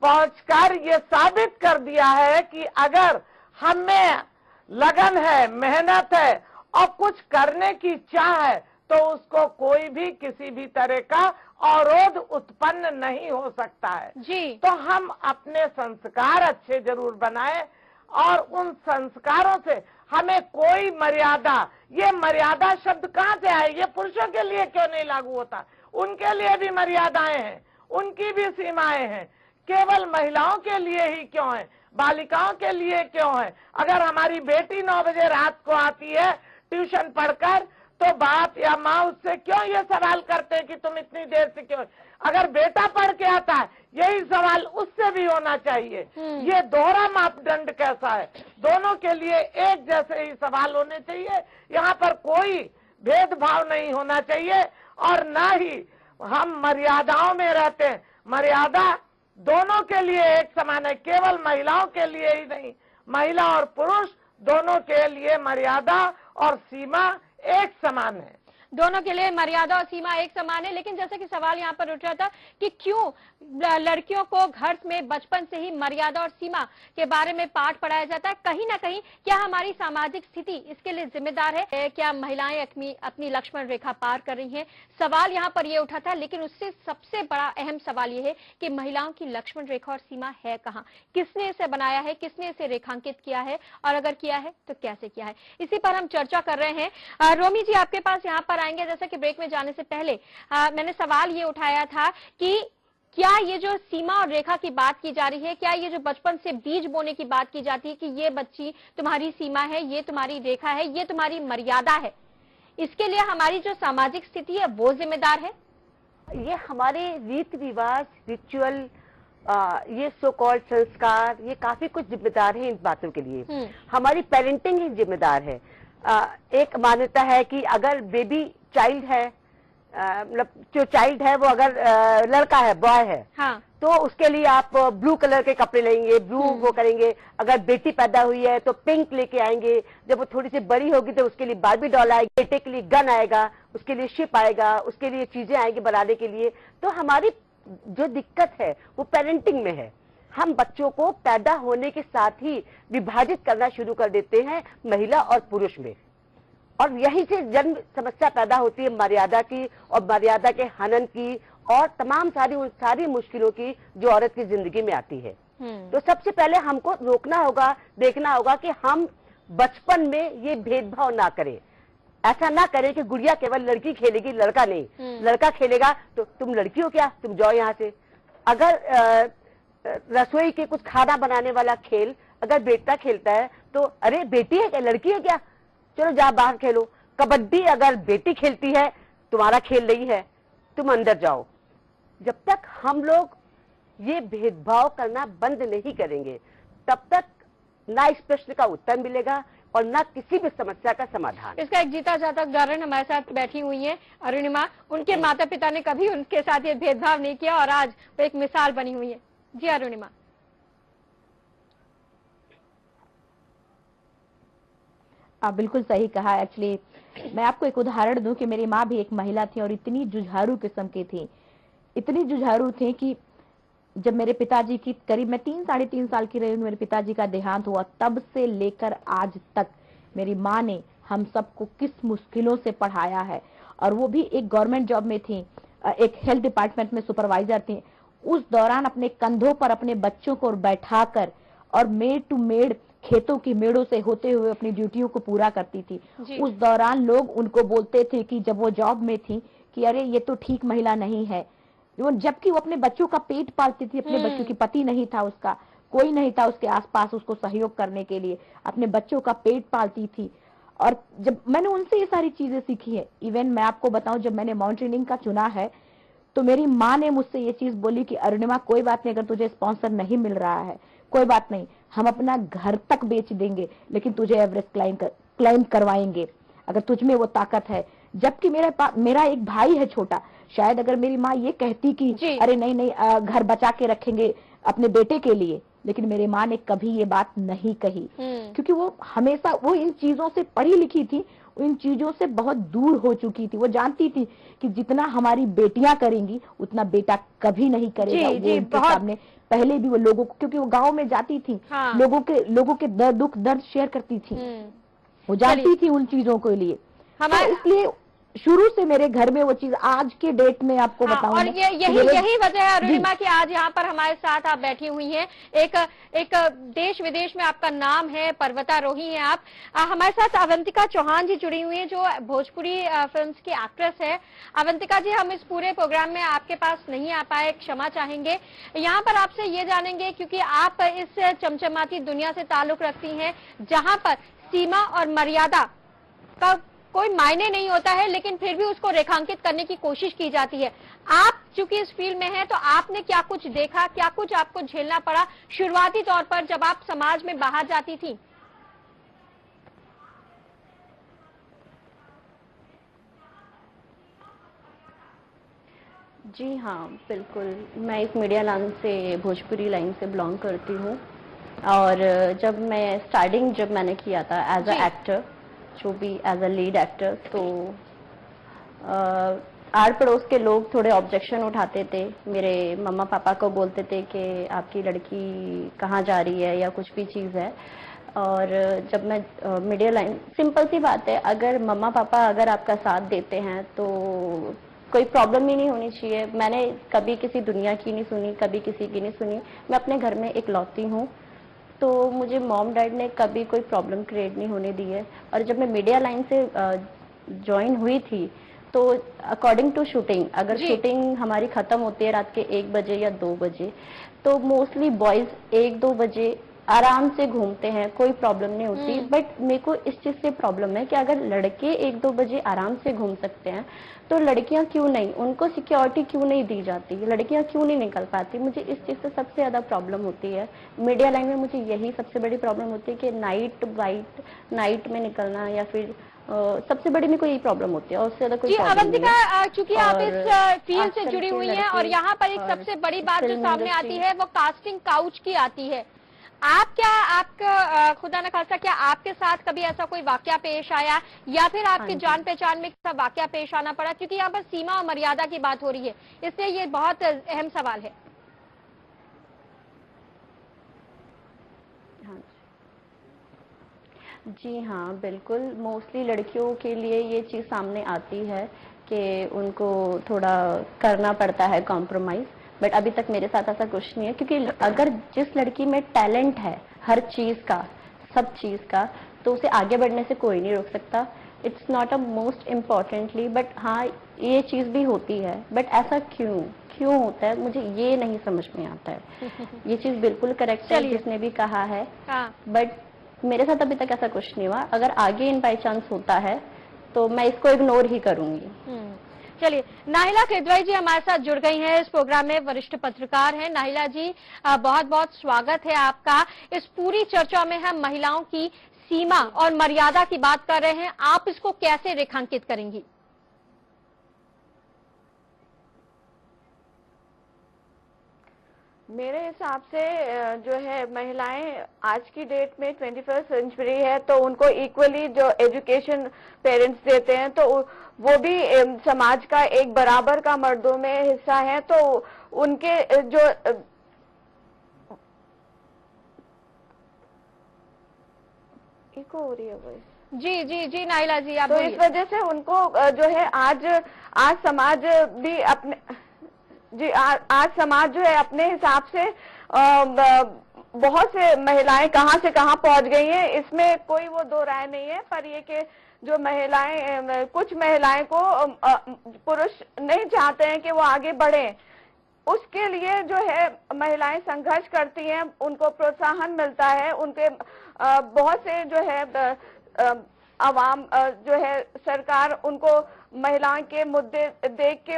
पहुंचकर ये साबित कर दिया है कि अगर हमें लगन है, मेहनत है और कुछ करने की चाह है तो उसको कोई भी किसी भी तरह का अवरोध उत्पन्न नहीं हो सकता है। जी। तो हम अपने संस्कार अच्छे जरूर बनाएं और उन संस्कारों से हमें कोई मर्यादा, ये मर्यादा शब्द कहाँ से आए? ये पुरुषों के लिए क्यों नहीं लागू होता? उनके लिए भी मर्यादाएं हैं, उनकी भी सीमाएं हैं, केवल महिलाओं के लिए ही क्यों है, बालिकाओं के लिए क्यों है? अगर हमारी बेटी 9 बजे रात को आती है ट्यूशन पढ़कर, तो बाप या माँ उससे क्यों ये सवाल करते हैं कि तुम इतनी देर से क्यों? अगर बेटा पढ़ के आता है, यही सवाल उससे भी होना चाहिए। ये दोहरा मापदंड कैसा है? दोनों के लिए एक जैसे ही सवाल होने चाहिए, यहाँ पर कोई भेदभाव नहीं होना चाहिए और ना ही हम मर्यादाओं में रहते हैं। मर्यादा दोनों के लिए एक समान है, केवल महिलाओं के लिए ही नहीं, महिला और पुरुष दोनों के लिए मर्यादा और सीमा एक समान है। दोनों के लिए मर्यादा और सीमा एक समान है। लेकिन जैसे कि सवाल यहाँ पर उठ रहा था कि क्यों लड़कियों को घर में बचपन से ही मर्यादा और सीमा के बारे में पाठ पढ़ाया जाता है? कहीं ना कहीं क्या हमारी सामाजिक स्थिति इसके लिए जिम्मेदार है? क्या महिलाएं अपनी लक्ष्मण रेखा पार कर रही हैं? सवाल यहाँ पर ये उठा था, लेकिन उससे सबसे बड़ा अहम सवाल ये है कि महिलाओं की लक्ष्मण रेखा और सीमा है कहाँ? किसने इसे बनाया है, किसने इसे रेखांकित किया है, और अगर किया है तो कैसे किया है? इसी पर हम चर्चा कर रहे हैं। रोमी जी, आपके पास यहाँ पर आएंगे। जैसा कि ब्रेक में जाने से पहले मैंने सवाल ये उठाया था कि क्या ये जो सीमा और रेखा की बात की जा रही है, क्या ये जो बचपन से बीज बोने की बात की जाती है कि ये बच्ची तुम्हारी सीमा है, ये तुम्हारी रेखा है, ये तुम्हारी मर्यादा है, इसके लिए हमारी जो सामाजिक स्थिति है वो जिम्मेदार है? ये हमारे रीति रिवाज, रिचुअल, ये सो कॉल्ड संस्कार, ये काफी कुछ जिम्मेदार है इन बातों के लिए। हमारी पेरेंटिंग ही जिम्मेदार है। एक मान्यता है कि अगर बेबी चाइल्ड है, मतलब जो चाइल्ड है वो अगर लड़का है, बॉय है, हाँ, तो उसके लिए आप ब्लू कलर के कपड़े लेंगे, ब्लू वो करेंगे। अगर बेटी पैदा हुई है तो पिंक लेके आएंगे। जब वो थोड़ी सी बड़ी होगी तो उसके लिए बार्बी डॉल आएगी, बेटे के लिए गन आएगा, उसके लिए शिप आएगा, उसके लिए चीजें आएंगी बनाने के लिए। तो हमारी जो दिक्कत है वो पेरेंटिंग में है। हम बच्चों को पैदा होने के साथ ही विभाजित करना शुरू कर देते हैं महिला और पुरुष में, और यही से जन्म समस्या पैदा होती है मर्यादा की, और मर्यादा के हनन की, और तमाम सारी मुश्किलों की जो औरत की जिंदगी में आती है। तो सबसे पहले हमको रोकना होगा, देखना होगा कि हम बचपन में ये भेदभाव ना करें। ऐसा ना करें कि गुड़िया केवल लड़की खेलेगी, लड़का नहीं। लड़का खेलेगा तो तुम लड़की हो क्या, तुम जाओ यहाँ से। अगर रसोई के कुछ खाना बनाने वाला खेल अगर बेटा खेलता है तो अरे बेटी है क्या, लड़की है क्या, चलो जा बाहर खेलो। कबड्डी अगर बेटी खेलती है, तुम्हारा खेल नहीं है, तुम अंदर जाओ। जब तक हम लोग ये भेदभाव करना बंद नहीं करेंगे तब तक ना इस प्रश्न का उत्तर मिलेगा और ना किसी भी समस्या का समाधान। इसका एक जीता जाता उदाहरण हमारे साथ बैठी हुई है अरुणिमा। उनके माता पिता ने कभी उनके साथ ये भेदभाव नहीं किया और आज वो एक मिसाल बनी हुई है। जी अरुणिमा। आप बिल्कुल सही कहा। एक्चुअली मैं आपको एक उदाहरण दूं कि मेरी माँ भी एक महिला थी और इतनी जुझारू किस्म की थी, इतनी जुझारू थी कि जब मेरे पिताजी की करीब मैं 3-3.5 साल की रही हूँ, मेरे पिताजी का देहांत हुआ, तब से लेकर आज तक मेरी माँ ने हम सबको किस मुश्किलों से पढ़ाया है। और वो भी एक गवर्नमेंट जॉब में थी, एक हेल्थ डिपार्टमेंट में सुपरवाइजर थी। उस दौरान अपने कंधों पर अपने बच्चों को बैठाकर और मेड टू मेड खेतों की मेड़ों से होते हुए अपनी ड्यूटियों को पूरा करती थी। उस दौरान लोग उनको बोलते थे कि जब वो जॉब में थी कि अरे ये तो ठीक महिला नहीं है, जबकि वो अपने बच्चों का पेट पालती थी। अपने बच्चों की पति नहीं था, उसका कोई नहीं था उसके आसपास उसको सहयोग करने के लिए, अपने बच्चों का पेट पालती थी। और जब मैंने उनसे ये सारी चीजें सीखी है, इवन मैं आपको बताऊं जब मैंने माउंटेनिंग का चुना है तो मेरी माँ ने मुझसे ये चीज बोली कि अरुणिमा कोई बात नहीं, अगर तुझे स्पॉन्सर नहीं मिल रहा है कोई बात नहीं, हम अपना घर तक बेच देंगे लेकिन तुझे एवरेस्ट क्लाइम करवाएंगे अगर तुझ में वो ताकत है। जबकि मेरा एक भाई है छोटा, शायद अगर मेरी माँ ये कहती कि अरे नहीं नहीं घर बचा के रखेंगे अपने बेटे के लिए, लेकिन मेरी माँ ने कभी ये बात नहीं कही, क्योंकि वो हमेशा वो इन चीजों से पढ़ी लिखी थी, इन चीजों से बहुत दूर हो चुकी थी। वो जानती थी कि जितना हमारी बेटियां करेंगी उतना बेटा कभी नहीं करेगा। वो उनके सामने पहले भी वो लोगों को, क्योंकि वो गांव में जाती थी, लोगों के दुख दर्द शेयर करती थी, वो जानती थी उन चीजों के लिए। तो इसलिए शुरू से मेरे घर में वो चीज आज के डेट में आपको बताऊं। और यही वजह है अरुणिमा कि आज यहाँ पर हमारे साथ आप बैठी हुई हैं। एक देश विदेश में आपका नाम है, पर्वतारोही हैं आप। हमारे साथ अवंतिका चौहान जी जुड़ी हुई हैं जो भोजपुरी फिल्म्स की एक्ट्रेस है। अवंतिका जी, हम इस पूरे प्रोग्राम में आपके पास नहीं आ पाए, क्षमा चाहेंगे। यहाँ पर आपसे ये जानेंगे क्योंकि आप इस चमचमाती दुनिया से ताल्लुक रखती हैं जहाँ पर सीमा और मर्यादा का कोई मायने नहीं होता है, लेकिन फिर भी उसको रेखांकित करने की कोशिश की जाती है। आप चूंकि इस फील्ड में हैं तो आपने क्या कुछ देखा, क्या कुछ आपको झेलना पड़ा शुरुआती तौर पर जब आप समाज में बाहर जाती थी? जी हाँ, बिल्कुल। मैं इस मीडिया लाइन से, भोजपुरी लाइन से बिलोंग करती हूँ। और जब मैं स्टार्टिंग जब मैंने किया था एज अ एक्टर, जो भी एज अ लीड एक्टर, तो आड़ पड़ोस के लोग थोड़े ऑब्जेक्शन उठाते थे। मेरे मम्मा पापा को बोलते थे कि आपकी लड़की कहाँ जा रही है या कुछ भी चीज़ है। और जब मैं मीडिया लाइन, सिंपल सी बात है, अगर मम्मा पापा अगर आपका साथ देते हैं तो कोई प्रॉब्लम ही नहीं होनी चाहिए। मैंने कभी किसी दुनिया की नहीं सुनी, कभी किसी की नहीं सुनी। मैं अपने घर में इकलौती हूँ, तो मुझे मॉम डैड ने कभी कोई प्रॉब्लम क्रिएट नहीं होने दी है। और जब मैं मीडिया लाइन से ज्वाइन हुई थी तो अकॉर्डिंग टू शूटिंग, अगर शूटिंग हमारी खत्म होती है रात के 1 बजे या 2 बजे, तो मोस्टली बॉयज 1-2 बजे आराम से घूमते हैं, कोई प्रॉब्लम नहीं होती। बट मेरे को इस चीज से प्रॉब्लम है कि अगर लड़के 1-2 बजे आराम से घूम सकते हैं तो लड़कियां क्यों नहीं, उनको सिक्योरिटी क्यों नहीं दी जाती, लड़कियां क्यों नहीं निकल पाती। मुझे इस चीज से सबसे ज्यादा प्रॉब्लम होती है मीडिया लाइन में। मुझे यही सबसे बड़ी प्रॉब्लम होती है कि नाइट में निकलना या फिर सबसे बड़ी में कोई यही प्रॉब्लम होती है और उससे ज्यादा कोई जी प्रॉब्लम नहीं है। अवंतिका, चूंकि आप इस फील्ड से जुड़ी हुई हैं और यहाँ पर एक सबसे बड़ी बात जो सामने आती है वो कास्टिंग काउच की आती है। आपका खुदा न खास्ता क्या आपके साथ कभी ऐसा कोई वाकया पेश आया या फिर आपके जान पहचान में ऐसा वाकया पेश आना पड़ा? क्योंकि यहाँ पर सीमा और मर्यादा की बात हो रही है, इसलिए ये बहुत अहम सवाल है। जी हाँ, बिल्कुल। मोस्टली लड़कियों के लिए ये चीज़ सामने आती है कि उनको थोड़ा करना पड़ता है कॉम्प्रोमाइज़, बट अभी तक मेरे साथ ऐसा कुछ नहीं है। क्योंकि अगर जिस लड़की में टैलेंट है हर चीज़ का, सब चीज़ का, तो उसे आगे बढ़ने से कोई नहीं रोक सकता। It's not a most importantly, but हाँ ये चीज़ भी होती है। बट ऐसा क्यों होता है मुझे ये नहीं समझ में आता है। ये चीज़ बिल्कुल करेक्ट है जिसने भी कहा है, बट मेरे साथ अभी तक ऐसा कुछ नहीं हुआ। अगर आगे इन बाई चांस होता है तो मैं इसको इग्नोर ही करूंगी। चलिए, नाहिला किदवई जी हमारे साथ जुड़ गई हैं इस प्रोग्राम में, वरिष्ठ पत्रकार हैं। नाहिला जी, बहुत बहुत स्वागत है आपका। इस पूरी चर्चा में हम महिलाओं की सीमा और मर्यादा की बात कर रहे हैं, आप इसको कैसे रेखांकित करेंगी? मेरे हिसाब से जो है महिलाएं आज की डेट में 21st सेंचुरी है, तो उनको इक्वली जो एजुकेशन पेरेंट्स देते हैं तो वो भी समाज का एक बराबर का मर्दों में हिस्सा है। तो उनके जो इको हो रही है वो। जी जी जी नाहिला जी, आप तो इस वजह से उनको जो है आज समाज भी अपने आज समाज जो है अपने हिसाब से बहुत से महिलाएं कहां से कहां पहुंच गई हैं, इसमें कोई वो दो राय नहीं है। पर ये कि जो महिलाएं, कुछ महिलाएं को पुरुष नहीं चाहते हैं कि वो आगे बढ़े, उसके लिए जो है महिलाएं संघर्ष करती हैं, उनको प्रोत्साहन मिलता है। उनके बहुत से जो है अवाम जो है सरकार उनको महिलाओं के मुद्दे देख के,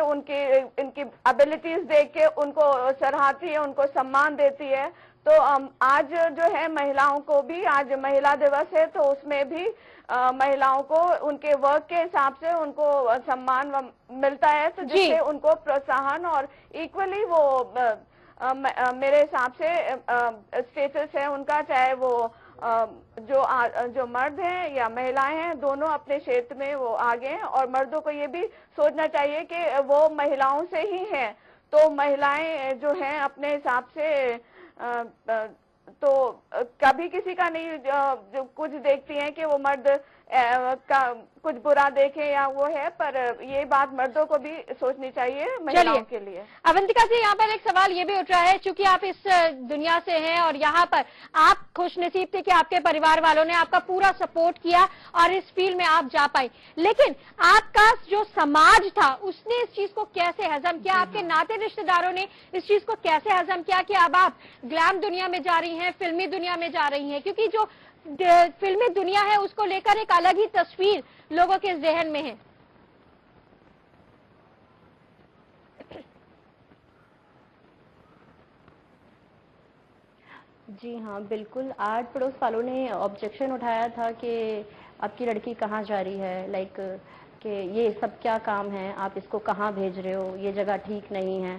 इनकी एबिलिटीज देख के उनको सराहती है, उनको सम्मान देती है। तो आज जो है महिलाओं को भी, आज महिला दिवस है तो उसमें भी महिलाओं को उनके वर्क के हिसाब से उनको सम्मान मिलता है, तो जिससे उनको प्रोत्साहन और इक्वली वो मेरे हिसाब से स्टेटस है उनका, चाहे वो जो मर्द हैं या महिलाएं हैं, दोनों अपने क्षेत्र में वो आगे हैं। और मर्दों को ये भी सोचना चाहिए कि वो महिलाओं से ही हैं, तो महिलाएं जो हैं अपने हिसाब से तो कभी किसी का नहीं जो कुछ देखती हैं कि वो मर्द का कुछ बुरा देखे या वो है, पर ये बात मर्दों को भी सोचनी चाहिए महिलाओं के लिए। अवंतिका जी, यहाँ पर एक सवाल ये भी उठ रहा है, चूंकि आप इस दुनिया से हैं और यहाँ पर आप खुशनसीब थे कि आपके परिवार वालों ने आपका पूरा सपोर्ट किया और इस फील्ड में आप जा पाई, लेकिन आपका जो समाज था उसने इस चीज को कैसे हजम किया? आपके नाते रिश्तेदारों ने इस चीज को कैसे हजम किया कि अब आप ग्लैम दुनिया में जा रही हैं, फिल्मी दुनिया में जा रही हैं? क्योंकि जो फिल्मी दुनिया है उसको लेकर एक अलग ही तस्वीर लोगों के जहन में है। जी हाँ, बिल्कुल। आठ पड़ोस वालों ने ऑब्जेक्शन उठाया था कि आपकी लड़की कहाँ जा रही है, लाइक कि ये सब क्या काम है, आप इसको कहाँ भेज रहे हो, ये जगह ठीक नहीं है।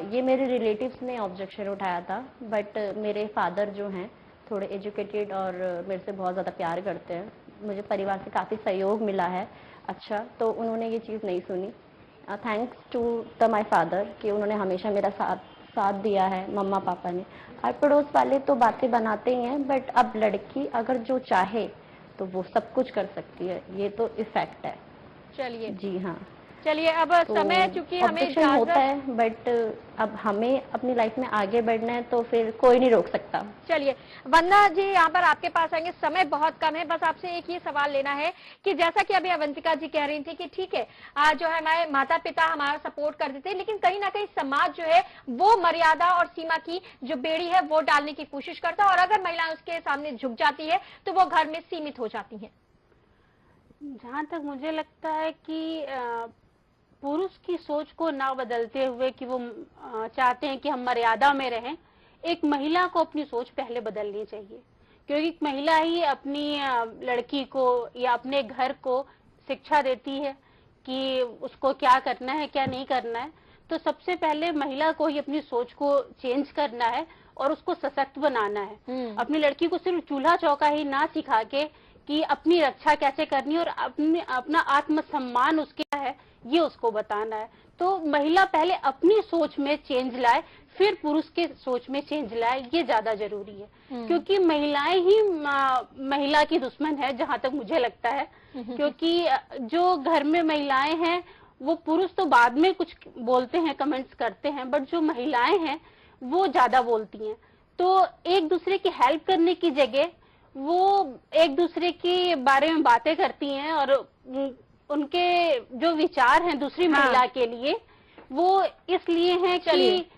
ये मेरे रिलेटिव्स ने ऑब्जेक्शन उठाया था, बट मेरे फादर जो हैं थोड़े एजुकेटेड और मेरे से बहुत ज़्यादा प्यार करते हैं, मुझे परिवार से काफ़ी सहयोग मिला है अच्छा, तो उन्होंने ये चीज़ नहीं सुनी। थैंक्स टू माय फादर कि उन्होंने हमेशा मेरा साथ दिया है, मम्मा पापा ने। और पड़ोस वाले तो बातें बनाते ही हैं, बट अब लड़की अगर जो चाहे तो वो सब कुछ कर सकती है, ये तो इफेक्ट है। चलिए जी हाँ, चलिए अब तो समय चूंकि हमें होता है, बट अब हमें अपनी लाइफ में आगे बढ़ना है तो फिर कोई नहीं रोक सकता। चलिए वंदना जी, यहाँ पर आपके पास आएंगे, समय बहुत कम है, बस आपसे एक ही सवाल लेना है कि जैसा कि अभी अवंतिका जी कह रही थी कि ठीक है जो है हमारे माता पिता हमारा सपोर्ट कर देते हैं, लेकिन कहीं ना कहीं समाज जो है वो मर्यादा और सीमा की जो बेड़ी है वो डालने की कोशिश करता है, और अगर महिलाएं उसके सामने झुक जाती है तो वो घर में सीमित हो जाती है। जहाँ तक मुझे लगता है कि पुरुष की सोच को ना बदलते हुए कि वो चाहते हैं कि हम मर्यादा में रहें, एक महिला को अपनी सोच पहले बदलनी चाहिए, क्योंकि महिला ही अपनी लड़की को या अपने घर को शिक्षा देती है कि उसको क्या करना है क्या नहीं करना है। तो सबसे पहले महिला को ही अपनी सोच को चेंज करना है और उसको सशक्त बनाना है। अपनी लड़की को सिर्फ चूल्हा चौका ही ना सिखा के कि अपनी रक्षा कैसे करनी है और अपना आत्मसम्मान उसका है ये उसको बताना है। तो महिला पहले अपनी सोच में चेंज लाए, फिर पुरुष के सोच में चेंज लाए, ये ज्यादा जरूरी है। क्योंकि महिलाएं ही महिला की दुश्मन है जहां तक मुझे लगता है। क्योंकि जो घर में महिलाएं हैं वो पुरुष तो बाद में कुछ बोलते हैं, कमेंट्स करते हैं, बट जो महिलाएं हैं वो ज्यादा बोलती हैं। तो एक दूसरे की हेल्प करने की जगह वो एक दूसरे के बारे में बातें करती हैं और उनके जो विचार हैं दूसरी महिला के लिए वो इसलिए हैं कि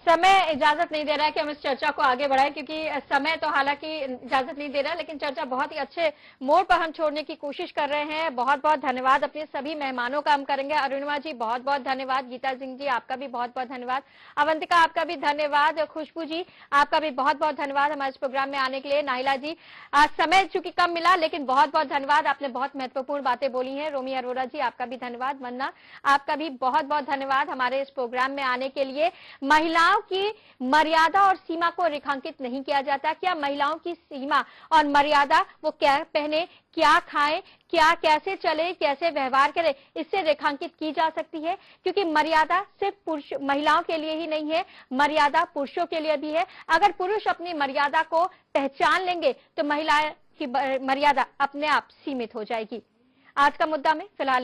समय इजाजत नहीं दे रहा है कि हम इस चर्चा को आगे बढ़ाएं, क्योंकि समय तो हालांकि इजाजत नहीं दे रहा है, लेकिन चर्चा बहुत ही अच्छे मोड़ पर हम छोड़ने की कोशिश कर रहे हैं। बहुत बहुत धन्यवाद अपने सभी मेहमानों का हम करेंगे। अरुणिमा जी बहुत बहुत धन्यवाद, गीता सिंह जी आपका भी बहुत बहुत धन्यवाद, अवंतिका आपका भी धन्यवाद, खुशबू जी आपका भी बहुत बहुत धन्यवाद हमारे इस प्रोग्राम में आने के लिए। नाहिला जी आज समय चूंकि कम मिला लेकिन बहुत बहुत धन्यवाद, आपने बहुत महत्वपूर्ण बातें बोली हैं। रोमी अरोरा जी आपका भी धन्यवाद, वंदना आपका भी बहुत बहुत धन्यवाद हमारे इस प्रोग्राम में आने के लिए। महिलाओं की मर्यादा और सीमा को रेखांकित नहीं किया जाता। क्या महिलाओं की सीमा और मर्यादा वो क्या पहने, क्या खाएं, क्या कैसे चले, कैसे व्यवहार करें, इससे रेखांकित की जा सकती है। क्योंकि मर्यादा सिर्फ पुरुष महिलाओं के लिए ही नहीं है, मर्यादा पुरुषों के लिए भी है। अगर पुरुष अपनी मर्यादा को पहचान लेंगे तो महिला की मर्यादा अपने आप सीमित हो जाएगी। आज का मुद्दा में फिलहाल